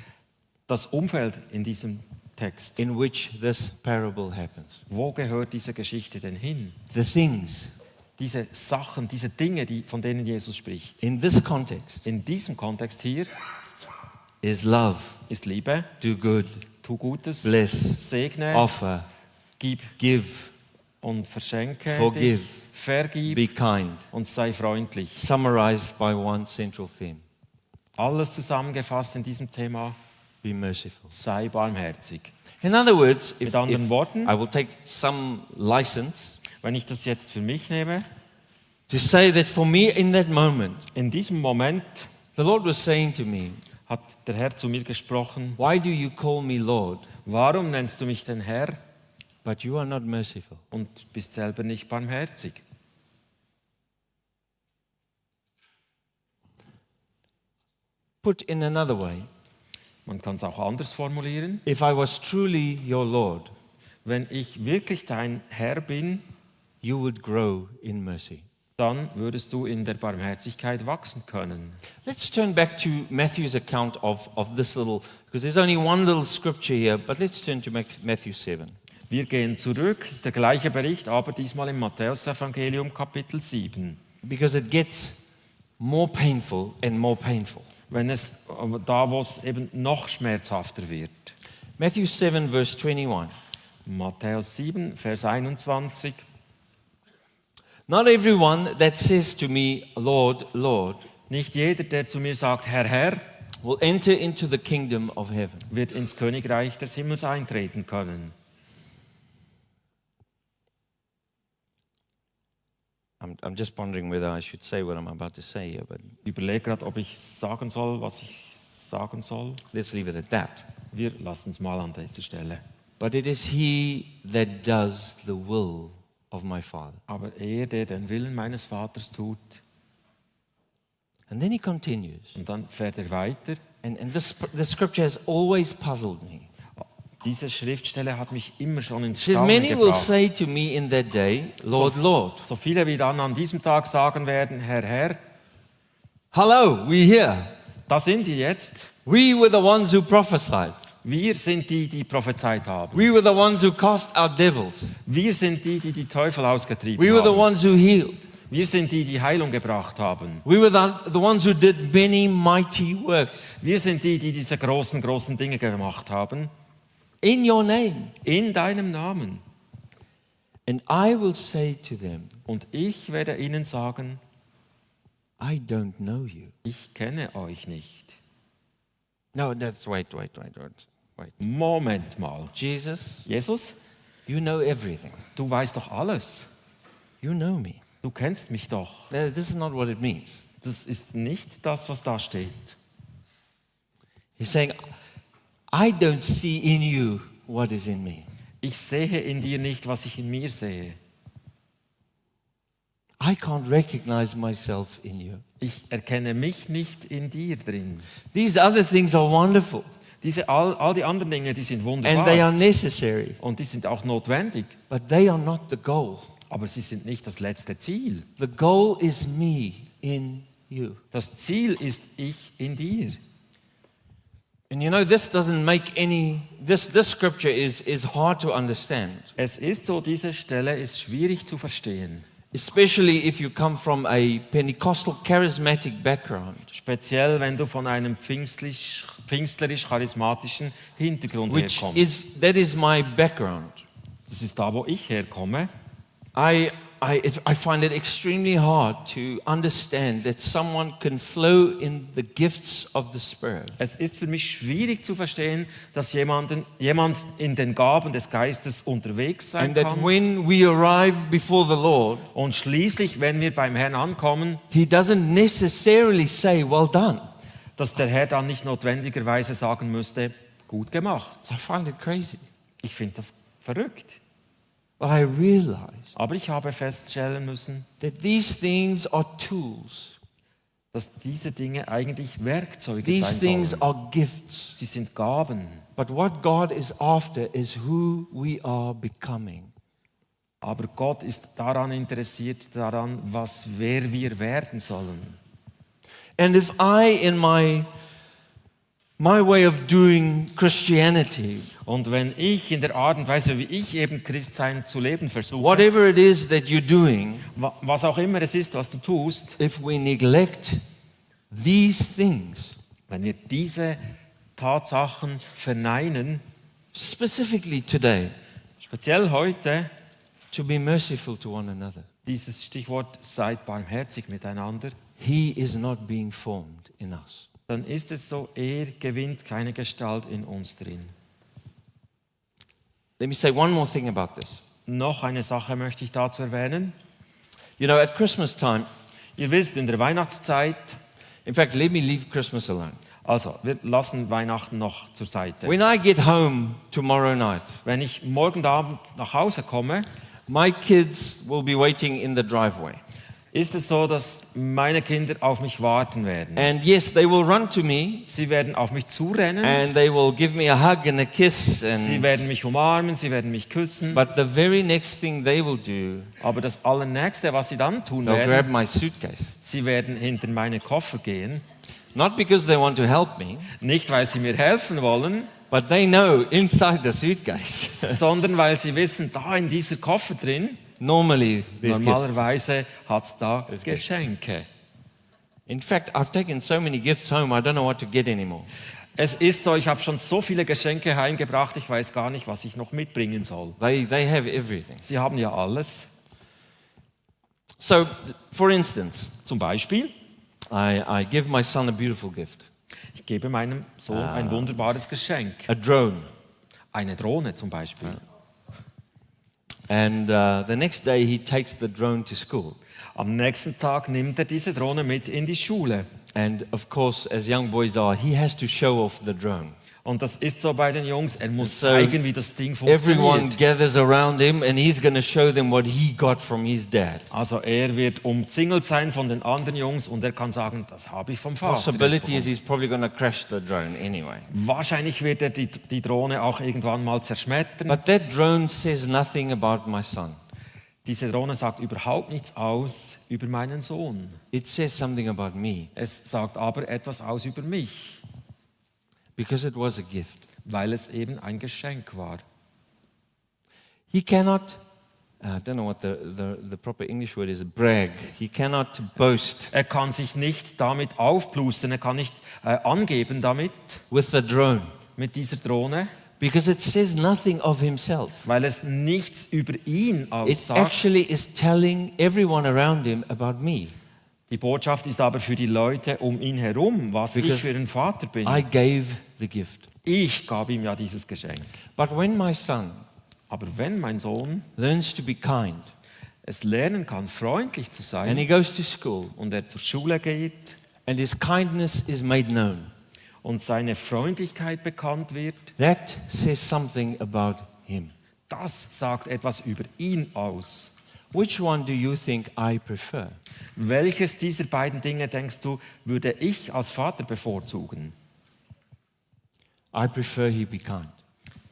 B: das Umfeld in diesem Text.
A: in which this parable happens.
B: Wo gehört diese Geschichte denn hin?
A: The things
B: Diese Sachen, diese Dinge, von denen Jesus spricht.
A: in this context
B: In diesem Kontext hier
A: is love,
B: ist Liebe,
A: do good,
B: tu Gutes,
A: bless,
B: segne,
A: offer,
B: gib
A: give,
B: und verschenke
A: Forgive.
B: dich, vergib
A: be kind.
B: und sei freundlich.
A: Summarized by one central theme:
B: Alles zusammengefasst in diesem Thema,
A: be merciful.
B: sei barmherzig.
A: In other words,
B: Mit anderen Worten,
A: I will take some license
B: wenn ich das jetzt für mich nehme,
A: to say that for me in that moment,
B: in diesem Moment
A: the Lord was saying to me,
B: hat der Herr zu mir gesprochen,
A: why do you call me Lord,
B: warum nennst du mich denn Herr
A: but you are not merciful?
B: und bist selber nicht barmherzig?
A: Put in another way,
B: Man kann es auch anders formulieren.
A: if I was truly your Lord,
B: Wenn ich wirklich dein Herr bin,
A: you would grow in mercy.
B: dann würdest du in der Barmherzigkeit wachsen können.
A: Let's turn back to Matthew's account of this little, because there's only one little scripture here, but let's turn to Matthew 7.
B: Wir gehen zurück, es ist der gleiche Bericht, aber diesmal im Matthäus-Evangelium Kapitel 7.
A: Because it gets more painful and more painful.
B: Wenn es da, wo es eben noch schmerzhafter wird.
A: Matthew 7, verse 21.
B: Matthäus 7, Vers 21.
A: Not everyone that says to me, Lord, Lord,
B: Nicht jeder, der zu mir sagt, Herr, Herr,
A: will enter into the kingdom of heaven.
B: wird ins Königreich des Himmels eintreten können.
A: I'm just pondering whether I should say what I'm about to say here, but
B: Ich überlege gerade, ob ich sagen soll, was ich sagen soll.
A: let's leave it at that.
B: Wir lassen es mal an dieser Stelle.
A: But it is he that does the will of my Father.
B: Aber er, der den Willen meines Vaters tut,
A: And then he continues.
B: und dann fährt er weiter.
A: And this scripture has always puzzled me.
B: Diese Schriftstelle hat mich immer schon ins
A: It says,
B: Staunen
A: many will
B: gebracht.
A: say to me in that day, Lord, Lord.
B: So viele wie dann an diesem Tag sagen werden, Herr, Herr,
A: Hello, we're here.
B: da sind wir jetzt.
A: We were the ones who prophesied.
B: Wir sind die, die prophezeit haben.
A: We were the ones who cast out devils.
B: Wir sind die, die die Teufel ausgetrieben
A: We were the
B: haben.
A: ones who healed.
B: Wir sind die, die Heilung gebracht haben.
A: We were the ones who did many mighty works
B: Wir sind die, die diese großen, großen Dinge gemacht haben.
A: in your name.
B: In deinem Namen.
A: And I will say to them,
B: Und ich werde ihnen sagen,
A: I don't know you.
B: ich kenne euch nicht.
A: No, that's wait.
B: Moment mal.
A: Jesus,
B: Jesus,
A: you know everything.
B: du weißt doch alles.
A: You know me.
B: Du kennst mich doch.
A: No, this is not what it means.
B: Das ist nicht das, was da steht.
A: He's saying, I don't see in you what is in me.
B: Ich sehe in dir nicht, was ich in mir sehe.
A: I can't recognize myself in you.
B: Ich erkenne mich nicht in dir drin.
A: These other things are wonderful
B: All die anderen Dinge, die sind
A: and they
B: wunderbar.
A: are necessary,
B: Und die sind auch notwendig.
A: but they are not the goal.
B: Aber sie sind nicht das letzte Ziel.
A: The goal is me in you.
B: Das Ziel ist ich in dir.
A: And you know, this doesn't make any, this scripture is hard to understand,
B: Es ist so, diese Stelle ist schwierig zu verstehen.
A: especially if you come from a Pentecostal charismatic background,
B: Speziell, wenn du von einem pfingstlerisch-charismatischen Hintergrund herkommst.
A: that is my background.
B: Das ist da, wo ich herkomme.
A: I find it extremely hard to understand that someone can flow in the gifts of the Spirit
B: Es ist für mich schwierig zu verstehen, dass jemand in den Gaben des Geistes unterwegs sein
A: and that
B: kann.
A: when we arrive before the Lord,
B: Und schließlich, wenn wir beim Herrn ankommen,
A: He doesn't necessarily say, well done.
B: dass der Herr dann nicht notwendigerweise sagen müsste, gut gemacht.
A: I find it crazy.
B: Ich finde das verrückt.
A: But I realize
B: Aber ich habe feststellen müssen,
A: that these things are tools.
B: dass diese Dinge eigentlich Werkzeuge
A: These
B: sein
A: things
B: sollen.
A: are gifts.
B: Sie sind Gaben.
A: But what God is after is who we are becoming.
B: Aber Gott ist daran interessiert, wer wir werden sollen.
A: And if I, in my way of doing Christianity,
B: Und wenn ich in der Art und Weise, wie ich eben Christsein zu leben versuche,
A: whatever it is that you're doing,
B: was auch immer es ist, was du tust,
A: if we neglect these things,
B: wenn wir diese Tatsachen verneinen,
A: specifically today,
B: speziell heute,
A: to be merciful to one another,
B: dieses Stichwort, seid barmherzig miteinander,
A: He is not being formed in us.
B: dann ist es so, er gewinnt keine Gestalt in uns drin.
A: let me say one more thing about this.
B: Noch eine Sache möchte ich dazu erwähnen.
A: You know, at Christmas time,
B: Ihr wisst, in der Weihnachtszeit,
A: in fact, let me leave Christmas alone.
B: also wir lassen Weihnachten noch zur Seite.
A: When I get home tomorrow night,
B: Wenn ich morgen Abend nach Hause komme,
A: my kids will be waiting in the driveway.
B: ist es so, dass meine Kinder auf mich warten werden.
A: And yes, they will run to me
B: Sie werden auf mich zurennen,
A: and they will give me a hug and a kiss.
B: sie werden mich umarmen, sie werden mich küssen.
A: But the very next thing they will do,
B: Aber das Allernächste, was sie dann tun
A: they'll grab
B: werden,
A: my suitcase.
B: sie werden hinter meine Koffer gehen.
A: Not because they want to help me,
B: Nicht, weil sie mir helfen wollen,
A: but they know inside the suitcase,
B: sondern weil sie wissen, da in dieser Koffer drin,
A: normally there's gifts.
B: normalerweise hat es da
A: There's
B: Geschenke.
A: In fact, I've taken so many gifts home, I don't know what to get anymore.
B: Es ist so, ich habe schon so viele Geschenke heimgebracht, ich weiß gar nicht, was ich noch mitbringen soll.
A: They have everything.
B: Sie haben ja alles.
A: So, for instance,
B: Zum Beispiel,
A: I give my son a beautiful gift,
B: ich gebe meinem Sohn ein wunderbares Geschenk.
A: a drone.
B: Eine Drohne zum Beispiel.
A: And the next day he takes the drone to school.
B: Am nächsten Tag nimmt er diese Drohne mit in die Schule.
A: And of course, as young boys are, he has to show off the drone.
B: Und das ist so bei den Jungs, er muss
A: So
B: zeigen, wie das Ding
A: Everyone
B: funktioniert.
A: gathers around him and he's going to show them what he got from his dad.
B: Also er wird umzingelt sein von den anderen Jungs und er kann sagen, das habe ich vom Vater.
A: Possibility is
B: bekommen.
A: he's probably going to crash the drone anyway.
B: Wahrscheinlich wird er die Drohne auch irgendwann mal zerschmettern.
A: But that drone says nothing about my son.
B: Diese Drohne sagt überhaupt nichts aus über meinen Sohn.
A: It says something about me
B: Es sagt aber etwas aus über mich,
A: because it was a gift.
B: weil es eben ein Geschenk war.
A: He cannot, I don't know what the proper English word is, brag. He cannot boast
B: Er kann sich nicht damit aufplustern, er kann nicht angeben damit,
A: with the drone
B: mit dieser Drohne,
A: because it says nothing of himself.
B: weil es nichts über ihn
A: It
B: aussagt.
A: actually is telling everyone around him about me.
B: Die Botschaft ist aber für die Leute um ihn herum, was ich
A: Because
B: für ein Vater bin.
A: I gave the gift.
B: Ich gab ihm ja dieses Geschenk.
A: But when my son
B: Aber wenn mein Sohn
A: learns to be kind
B: es lernen kann, freundlich zu
A: and
B: sein
A: he goes to school
B: und er zur Schule geht
A: and his kindness is made known,
B: und seine Freundlichkeit bekannt wird,
A: that says something about him.
B: das sagt etwas über ihn aus.
A: Which one do you think I prefer?
B: Welches dieser beiden Dinge, denkst du, würde ich als Vater bevorzugen?
A: I prefer he be kind.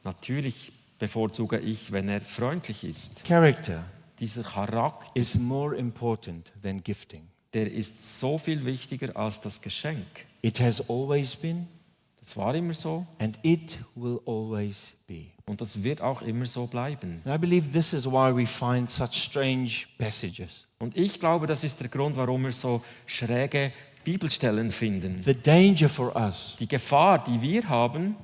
B: Natürlich bevorzuge ich, wenn er freundlich ist.
A: Character
B: Dieser Charakter,
A: is more important than gifting.
B: der ist so viel wichtiger als das Geschenk.
A: It has always been
B: Das war immer so
A: and it will always be.
B: und das wird auch immer so bleiben.
A: And I believe this is why we find such strange passages.
B: Und ich glaube, das ist der Grund, warum wir so schräge Bibelstellen finden.
A: The danger for us
B: Die Gefahr, die wir haben,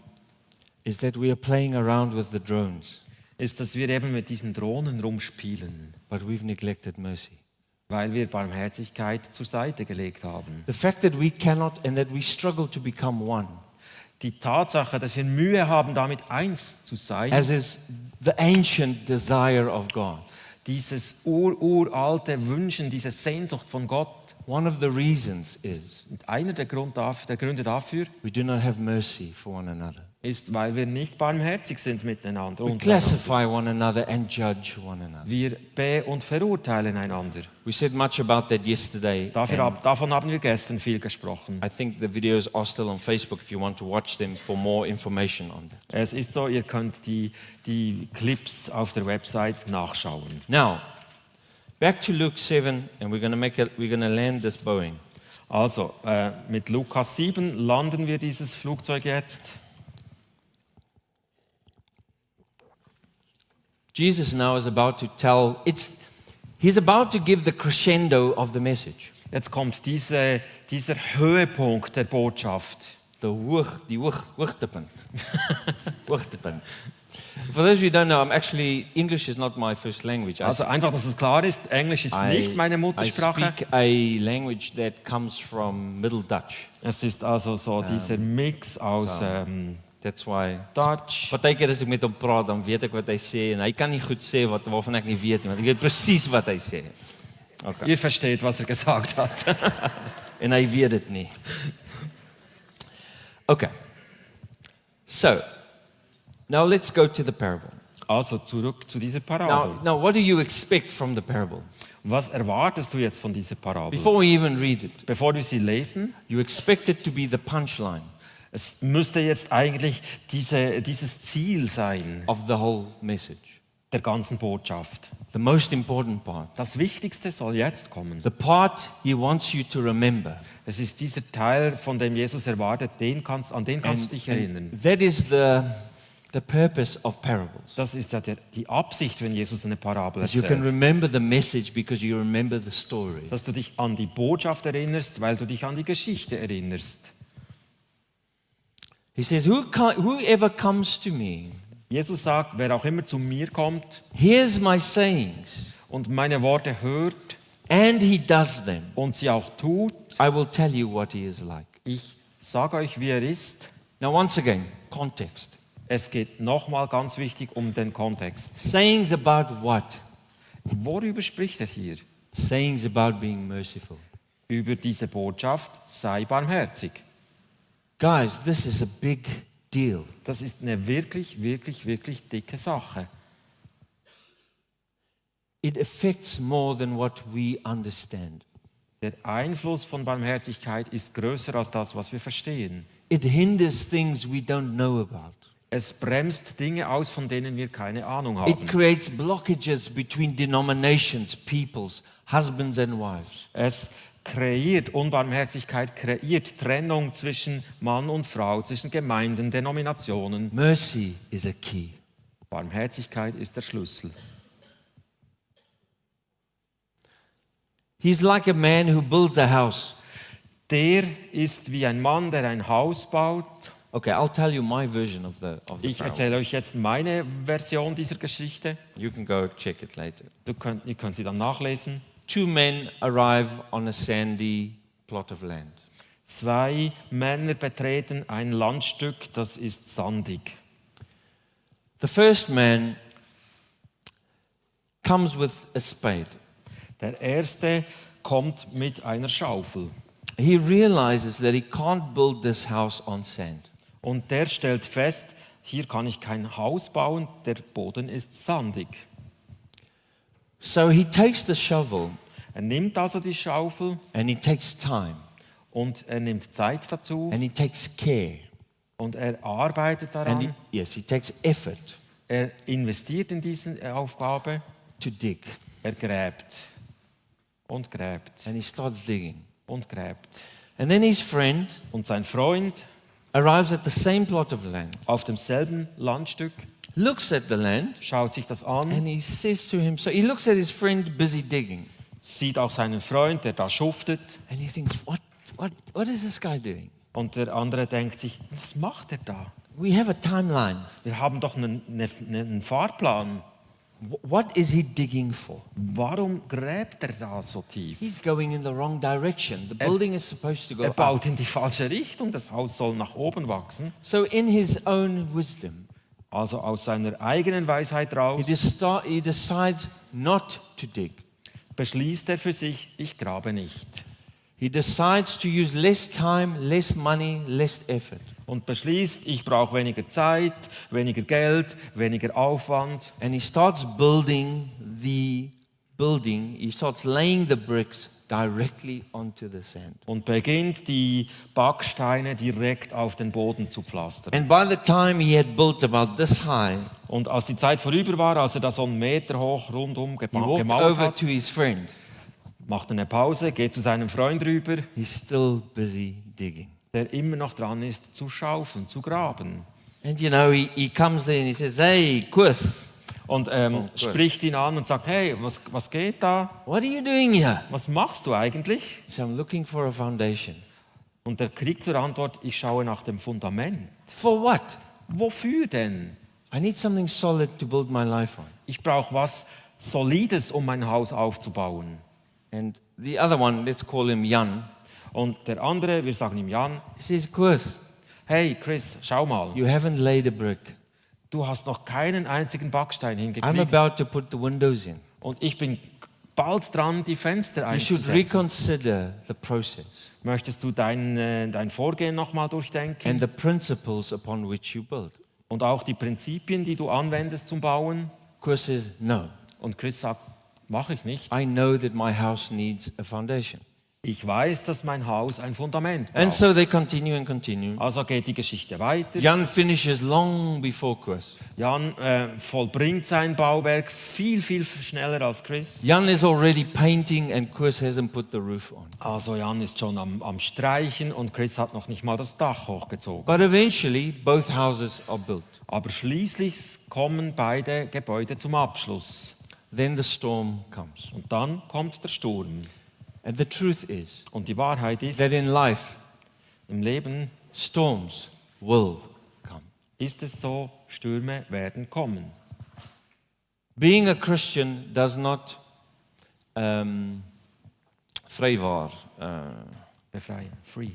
A: is that we are playing around with the drones,
B: ist, dass wir eben mit diesen Drohnen rumspielen,
A: but we've neglected mercy.
B: weil wir Barmherzigkeit zur Seite gelegt haben.
A: The fact that we cannot and that we struggle to become one,
B: Die Tatsache, dass wir Mühe haben, damit eins zu sein,
A: as is the ancient desire of God.
B: dieses uralte Wünschen, diese Sehnsucht von Gott,
A: One of the reasons is
B: und einer der Gründe dafür
A: we do not have mercy for one another.
B: ist, weil wir nicht barmherzig sind miteinander.
A: We
B: untereinander.
A: classify one another and judge one another.
B: Wir und verurteilen einander.
A: We said much about that yesterday. and
B: Davon haben wir gestern viel gesprochen.
A: I think the videos are still on Facebook if you want to watch them for more information on that.
B: Es ist so, ihr könnt die Clips auf der Website nachschauen.
A: Now, back to Luke 7, and we're going to land this Boeing.
B: Also, mit Lukas 7 landen wir dieses Flugzeug jetzt.
A: Jesus now is about to tell, he's about to give the crescendo of the message.
B: Jetzt kommt dieser Höhepunkt der Botschaft.
A: Die Hoogtepunt. Hoogtepunt. For those who don't know, English is not my first language.
B: Also einfach, dass es klar ist, Englisch ist nicht meine
A: I
B: Muttersprache.
A: speak a language that comes from Middle Dutch.
B: Es ist also so dieser Mix aus
A: That's why.
B: Deutsch.
A: Partykeer as ek met hom praat, dan weet ek wat hy sê en hy kan nie goed sê waarvan ek nie weet nie, want ek weet presies wat hy sê. Okay.
B: Ihr versteht, was er gesagt hat.
A: En hy weet dit nie. Okay. So, now let's go to the parable.
B: Also zurück zu dieser Parabel.
A: Now what do you expect from the parable?
B: Was erwartest du jetzt von dieser Parabel?
A: Before we even read it,
B: Bevor wir sie lesen,
A: you expect it to be the punchline
B: es müsste jetzt eigentlich dieses Ziel sein
A: of the whole message.
B: der ganzen Botschaft.
A: The most important part.
B: Das Wichtigste soll jetzt kommen.
A: The part he wants you to remember.
B: Es ist dieser Teil, von dem Jesus erwartet, an den kannst du dich erinnern.
A: That is the purpose of parables.
B: Das ist ja die Absicht, wenn Jesus eine Parabel
A: You can
B: erzählt.
A: remember the message because you remember the story.
B: Dass du dich an die Botschaft erinnerst, weil du dich an die Geschichte erinnerst.
A: He says, whoever comes to me,
B: Jesus sagt, wer auch immer zu mir kommt
A: hears my sayings,
B: und meine Worte hört
A: and he does them,
B: und sie auch tut,
A: I will tell you what he is like.
B: ich sage euch, wie er ist.
A: Now once again, context.
B: Es geht nochmal ganz wichtig um den Kontext.
A: Sayings about what?
B: Worüber spricht er hier?
A: Sayings about being merciful.
B: Über diese Botschaft, sei barmherzig.
A: Guys, this is a big deal.
B: Das ist eine wirklich, wirklich, wirklich dicke Sache.
A: It affects more than what we understand.
B: Der Einfluss von Barmherzigkeit ist größer als das, was wir verstehen.
A: It hinders things we don't know about.
B: Es bremst Dinge aus, von denen wir keine Ahnung
A: It
B: haben.
A: creates blockages between denominations, peoples, husbands and wives.
B: Es kreiert, Unbarmherzigkeit kreiert Trennung zwischen Mann und Frau, zwischen Gemeinden, Denominationen.
A: Mercy is a key.
B: Barmherzigkeit ist der Schlüssel.
A: He's like a man who builds a house.
B: Der ist wie ein Mann, der ein Haus baut.
A: Okay, I'll tell you my version of the
B: Ich
A: parable.
B: erzähle euch jetzt meine Version dieser Geschichte.
A: You can go check it later.
B: Ihr könnt sie dann nachlesen.
A: 2 men arrive on a sandy plot of land.
B: 2 Männer betreten ein Landstück, das ist sandig.
A: The first man comes with a spade.
B: Der erste kommt mit einer Schaufel.
A: He realizes that he can't build this house on sand.
B: Und der stellt fest, hier kann ich kein Haus bauen, der Boden ist sandig.
A: So he takes the shovel
B: Er nimmt also die Schaufel
A: and he takes time
B: und er nimmt Zeit dazu
A: and he takes care.
B: und er arbeitet
A: And
B: daran.
A: he takes effort
B: Er investiert in diese Aufgabe.
A: to dig.
B: Er gräbt und gräbt
A: And he starts digging.
B: und gräbt.
A: And then his friend
B: Und sein Freund
A: arrives at the same plot of land,
B: auf demselben Landstück
A: looks at the land,
B: schaut sich das an,
A: and he says to him, so he looks at his friend busy digging,
B: sieht auch seinen Freund, der da schuftet.
A: and he thinks, what is this guy doing?
B: Und der andere denkt sich, was macht er da?
A: We have a timeline.
B: Wir haben doch einen Fahrplan.
A: What is he digging for?
B: Warum gräbt er da so tief?
A: He's going in the wrong direction. The building is supposed to go
B: Er
A: up.
B: baut in die falsche Richtung. Das Haus soll nach oben wachsen.
A: So in his own wisdom,
B: Also aus seiner eigenen Weisheit raus
A: he decides not to dig.
B: beschließt er für sich, ich grabe nicht.
A: He decides to use less time, less money, less effort.
B: Und beschließt, ich brauche weniger Zeit, weniger Geld, weniger Aufwand.
A: And he starts building the building. He starts laying the bricks directly onto the sand.
B: Und beginnt die Backsteine direkt auf den Boden zu pflastern.
A: And by the time he had built about this high,
B: Und als die Zeit vorüber war, als er da so einen Meter hoch rundum
A: he walked
B: gemauert
A: over
B: hat,
A: to his friend.
B: macht eine Pause, geht zu seinem Freund rüber,
A: He's still busy digging.
B: der immer noch dran ist, zu schaufeln, zu graben.
A: And you know, he comes there and he says, hey, Kurs,
B: Und
A: cool.
B: spricht ihn an und sagt, hey, was geht da?
A: what are you doing here?
B: Was machst du eigentlich?
A: So I'm looking for a foundation.
B: Und er kriegt zur Antwort, ich schaue nach dem Fundament.
A: For what?
B: Wofür denn?
A: I need something solid to build my life on.
B: Ich brauche was Solides, um mein Haus aufzubauen.
A: And the other one, let's call him Jan.
B: Und der andere, wir sagen ihm Jan,
A: He says, Kurs,
B: hey Chris, schau mal,
A: You haven't laid a brick.
B: du hast noch keinen einzigen Backstein
A: I'm
B: hingekriegt
A: about to put the windows in.
B: und ich bin bald dran, die Fenster
A: You should
B: einzusetzen.
A: reconsider the process
B: Möchtest du dein Vorgehen nochmal durchdenken
A: and the principles upon which you build.
B: und auch die Prinzipien, die du anwendest zum Bauen?
A: Chris says, no.
B: Und Chris sagt, mache ich nicht.
A: I know that my house needs a foundation.
B: Ich weiß, dass mein Haus ein Fundament
A: And
B: braucht.
A: so they continue and continue.
B: Also geht die Geschichte weiter.
A: Jan finishes long before Chris.
B: Jan vollbringt sein Bauwerk viel, viel schneller als Chris.
A: Jan is already painting and Chris hasn't put the roof on.
B: Also Jan ist schon am Streichen und Chris hat noch nicht mal das Dach hochgezogen.
A: But eventually, both houses are built.
B: Aber schließlich kommen beide Gebäude zum Abschluss.
A: Then the storm comes.
B: Und dann kommt der Sturm.
A: And the truth is
B: Und die Wahrheit ist,
A: that in life,
B: im Leben
A: storms will come.
B: ist es so, Stürme werden kommen.
A: Being a Christian does not vrijwaar,
B: Befreien, free.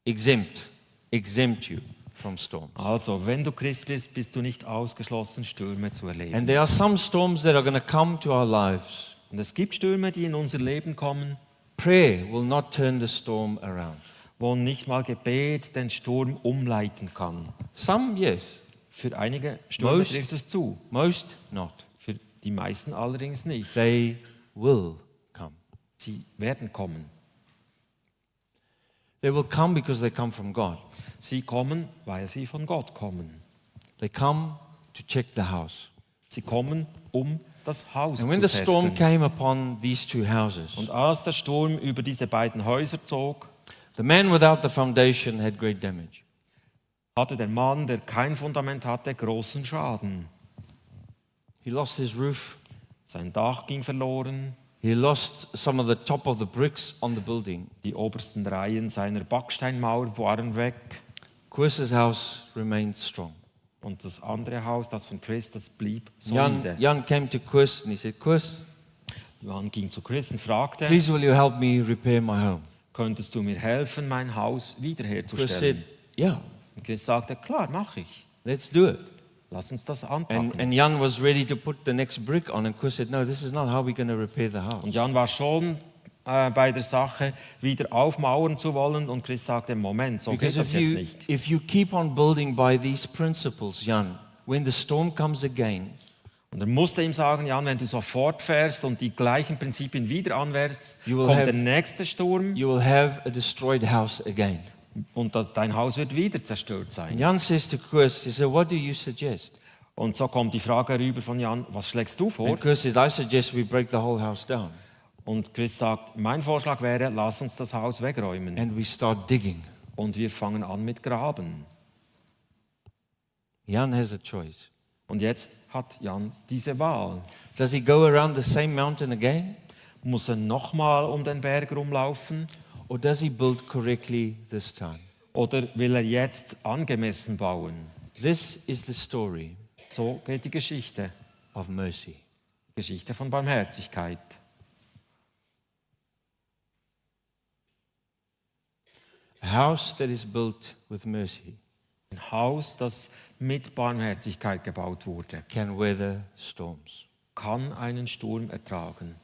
A: exempt you from storms.
B: Also, wenn du Christ bist, bist du nicht ausgeschlossen, Stürme zu erleben.
A: And there are some storms that are going to come to our lives.
B: Und es gibt Stürme, die in unser Leben kommen,
A: Prayer will not turn the storm around.
B: wo nicht mal Gebet den Sturm umleiten kann.
A: Some, yes.
B: Für einige Stürme
A: Most-
B: trifft es zu,
A: Most, not.
B: für die meisten allerdings nicht.
A: They will come.
B: Sie werden kommen.
A: They will come because they come from God.
B: Sie kommen, weil sie von Gott kommen.
A: They come to check the house.
B: Sie kommen, um das Haus
A: And when
B: zu
A: the storm
B: testen.
A: came upon these two houses,
B: Und als der Sturm über diese beiden Häuser zog,
A: the man without the foundation had great damage.
B: hatte der Mann, der kein Fundament hatte, großen Schaden.
A: He lost his roof.
B: Sein Dach ging verloren,
A: He lost some of the top of the bricks on the building.
B: die obersten Reihen seiner Backsteinmauer waren weg
A: Chris's house remained strong.
B: und das andere Haus, das von Chris, das blieb
A: Jan,
B: solide.
A: Jan came to Chris and he said, Chris,
B: Johann ging zu Chris und fragte,
A: please will you help me repair my home?
B: könntest du mir helfen, mein Haus
A: Chris said,
B: wiederherzustellen?
A: yeah,
B: Und Chris sagte, klar, mache ich.
A: let's do it.
B: Lass uns das anpacken.
A: And Jan was ready to put the next brick on and Chris said, no, this is not how we're going to repair the house.
B: Und Jan war schon bei der Sache, wieder aufmauern zu wollen. Und Chris sagte, Moment, so geht
A: Because
B: das jetzt nicht.
A: if you keep on building by these principles, Jan, when the storm comes again,
B: Und er musste ihm sagen, Jan, wenn du so fortfährst und die gleichen Prinzipien wieder anwendest,
A: You will
B: kommt
A: have-
B: der nächste Sturm
A: you will have a destroyed house again.
B: und dein Haus wird wieder zerstört sein.
A: Jan says to Chris, he said, what do you suggest?
B: Und so kommt die Frage rüber von Jan, was schlägst du vor?
A: And Chris says, I suggest we break the whole house down
B: Und Chris sagt, mein Vorschlag wäre, lass uns das Haus wegräumen.
A: and we start digging.
B: Und wir fangen an mit Graben.
A: Jan has a choice.
B: Und jetzt hat Jan diese Wahl.
A: Does he go around the same mountain again?
B: Muss er nochmal um den Berg rumlaufen?
A: Or does he build correctly this time?
B: Oder will er jetzt angemessen bauen?
A: This is the story
B: So geht die Geschichte.
A: of mercy.
B: Geschichte von Barmherzigkeit.
A: A house that is built with mercy
B: Ein Haus, das mit Barmherzigkeit gebaut wurde,
A: can weather storms.
B: kann einen Sturm ertragen.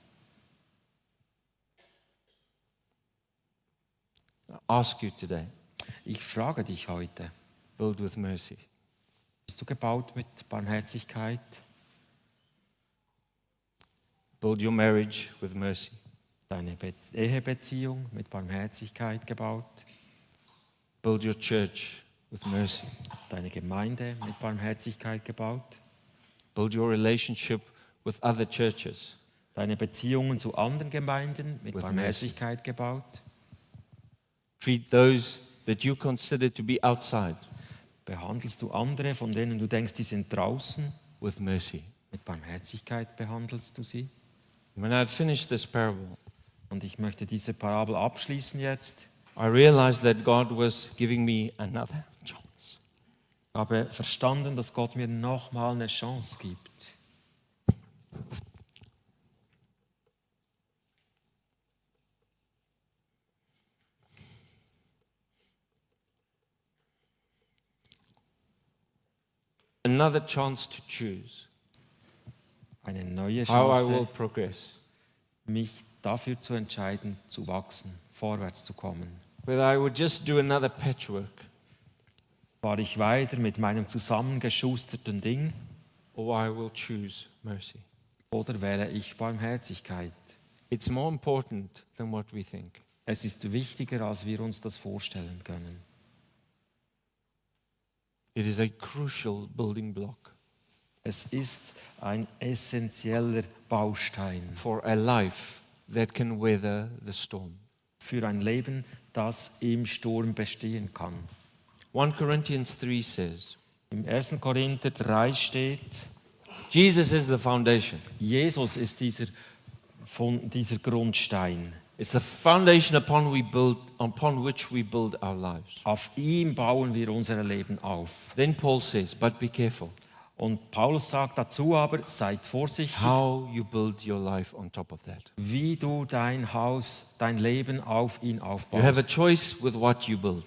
A: I ask you today,
B: Ich frage dich heute,
A: build with mercy.
B: bist du gebaut mit Barmherzigkeit?
A: Build your marriage with mercy.
B: Deine Ehebeziehung mit Barmherzigkeit gebaut?
A: Build your church with mercy.
B: Deine Gemeinde mit Barmherzigkeit gebaut?
A: Build your relationship with other churches.
B: Deine Beziehungen zu anderen Gemeinden mit
A: With
B: Barmherzigkeit gebaut?
A: Treat those that you consider to be outside
B: Behandelst du andere, von denen du denkst, die sind draußen?
A: with mercy.
B: Mit Barmherzigkeit behandelst du sie?
A: When I had finished this parable,
B: Und ich möchte diese Parabel abschließen jetzt.
A: I realized that God was giving me another chance.
B: Ich habe verstanden, dass Gott mir nochmal eine Chance gibt.
A: another chance to choose
B: Eine neue
A: how I will
B: Chance,
A: progress.
B: mich dafür zu entscheiden, zu wachsen, vorwärts zu kommen.
A: Whether I would just do another patchwork
B: Fahre ich weiter mit meinem zusammengeschusterten Ding
A: or I will choose mercy.
B: oder wähle ich Barmherzigkeit?
A: It's more important than what we think.
B: Es ist wichtiger, als wir uns das vorstellen können.
A: It is a crucial building block
B: Es ist ein essentieller Baustein
A: for a life that can weather the storm.
B: für ein Leben, das im Sturm bestehen kann.
A: 1 Corinthians 3 says,
B: Im 1. Korinther 3 steht,
A: Jesus is the foundation.
B: Jesus ist dieser Grundstein.
A: It's the foundation upon which we build our lives.
B: Auf ihm bauen wir unser Leben auf.
A: Then Paul says, but be careful
B: Und Paulus sagt dazu aber, seid vorsichtig,
A: how you build your life on top of that.
B: wie du dein Haus, dein Leben auf ihn
A: You have a
B: aufbaust.
A: choice with what you build.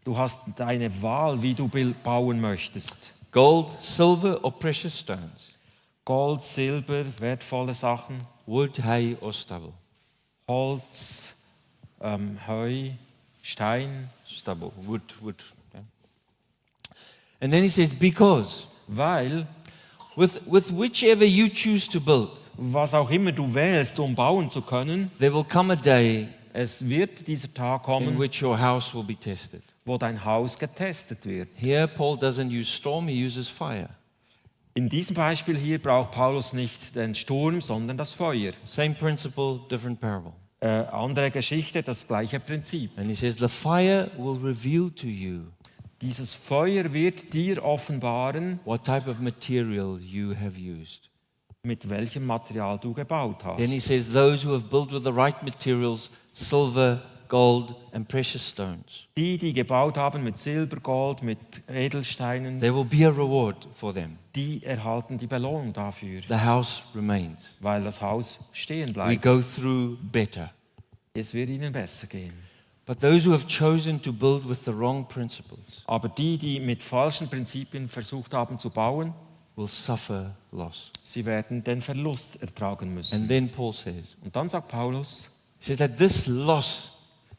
B: Du hast deine Wahl, wie du bauen möchtest.
A: Gold, silver or precious stones,
B: Gold, Silber, wertvolle Sachen,
A: wood, hay or stubble.
B: Holz, Heu, Stein.
A: Stubble, wood. Yeah. And then he says, because
B: Weil,
A: with whichever you choose to build,
B: was auch immer du wählst, um bauen zu können,
A: there will come a day
B: es wird dieser Tag
A: in
B: kommen,
A: which your house will be tested.
B: wo dein Haus getestet wird.
A: Here, Paul doesn't use storm, he uses fire.
B: In diesem Beispiel hier braucht Paulus nicht den Sturm, sondern das Feuer.
A: Same principle, different parable.
B: Andere Geschichte, das gleiche Prinzip.
A: And he says, the fire will reveal to you
B: Dieses Feuer wird dir offenbaren,
A: what type of material you have used.
B: mit welchem Material du gebaut
A: Then he
B: hast.
A: says, those who have built with the right materials, silver, gold, and precious stones,
B: Die gebaut haben mit Silber, Gold, mit Edelsteinen,
A: there will be a reward for them.
B: die erhalten die Belohnung dafür,
A: The house remains.
B: weil das Haus stehen
A: We
B: bleibt.
A: go through better.
B: Es wird ihnen besser gehen.
A: But those who have chosen to build with the wrong principles
B: Aber die mit falschen Prinzipien versucht haben zu bauen,
A: will suffer loss.
B: sie werden den Verlust ertragen müssen.
A: And then Paul says,
B: Und dann sagt Paulus,
A: he says that this loss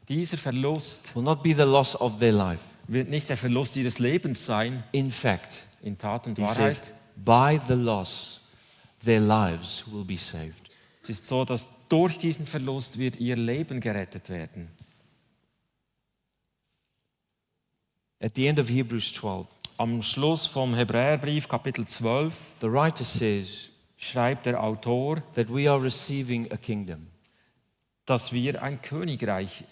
B: dieser Verlust
A: will not be the loss of their life.
B: wird nicht der Verlust ihres Lebens sein,
A: In fact,
B: in Tat und
A: he says,
B: Wahrheit.
A: by the loss, their lives will be saved.
B: Es ist so, dass durch diesen Verlust wird ihr Leben gerettet werden.
A: At the end of Hebrews 12,
B: Am Schluss vom Hebräerbrief, Kapitel 12,
A: the writer says
B: schreibt der Autor,
A: that we are receiving a kingdom.
B: dass wir ein Königreich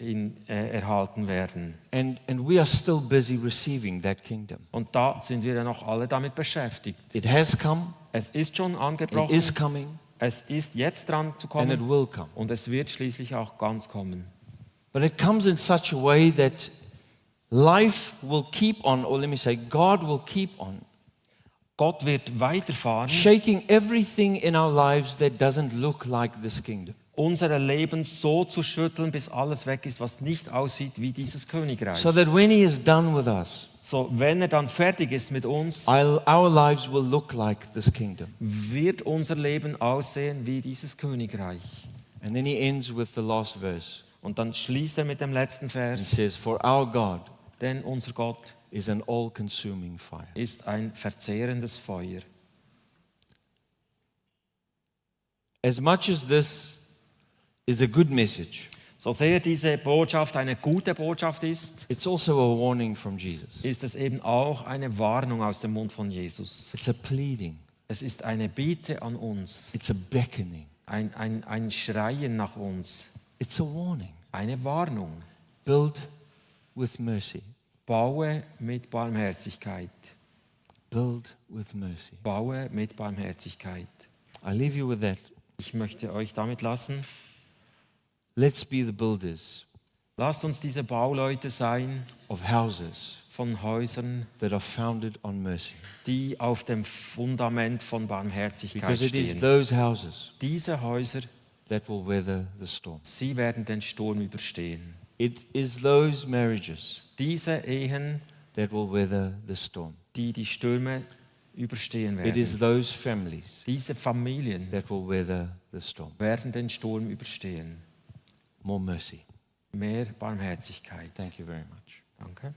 B: erhalten werden.
A: And we are still busy receiving that kingdom.
B: Und da sind wir ja noch alle damit beschäftigt.
A: It has come,
B: Es ist schon
A: it
B: angebrochen,
A: is coming,
B: es ist jetzt dran zu
A: and it
B: kommen
A: will come.
B: und es wird schließlich auch ganz kommen.
A: But it comes in such a way that life will keep on, or let me say, God will keep on
B: Gott wird weiterfahren,
A: shaking everything in our lives that doesn't look like this kingdom.
B: unser Leben so zu schütteln, bis alles weg ist, was nicht aussieht wie dieses Königreich.
A: So that when He is done with us,
B: So, wenn er dann fertig ist mit uns,
A: our lives will look like this kingdom.
B: wird unser Leben aussehen wie dieses Königreich.
A: And then He ends with the last verse
B: Und dann schließt er mit dem letzten
A: and
B: Vers,
A: says, for our God
B: denn unser Gott
A: is an all-consuming fire.
B: ist ein verzehrendes Feuer.
A: As much as this is a good message,
B: So sehr diese Botschaft eine gute Botschaft ist,
A: it's also a warning from Jesus.
B: ist es eben auch eine Warnung aus dem Mund von Jesus.
A: It's a pleading.
B: Es ist eine Bitte an uns,
A: It's a beckoning.
B: ein Schreien nach uns,
A: It's a warning.
B: eine Warnung.
A: Build with mercy.
B: Baue mit Barmherzigkeit.
A: Build with mercy.
B: Baue mit Barmherzigkeit.
A: I leave you with that.
B: Ich möchte euch damit lassen.
A: Let's be the builders
B: Lasst uns diese Bauleute sein
A: of houses
B: von Häusern,
A: that are founded on mercy.
B: die auf dem Fundament von Barmherzigkeit
A: Because it is
B: stehen.
A: those houses
B: Diese Häuser,
A: that will weather the storm.
B: sie werden den Sturm überstehen.
A: It is those marriages
B: Diese Ehen,
A: that will weather the storm.
B: die die Stürme überstehen
A: It is
B: werden.
A: those families
B: Diese Familien
A: that will weather the storm.
B: werden den Sturm überstehen.
A: More mercy.
B: Mehr Barmherzigkeit.
A: Thank you very much.
B: Danke.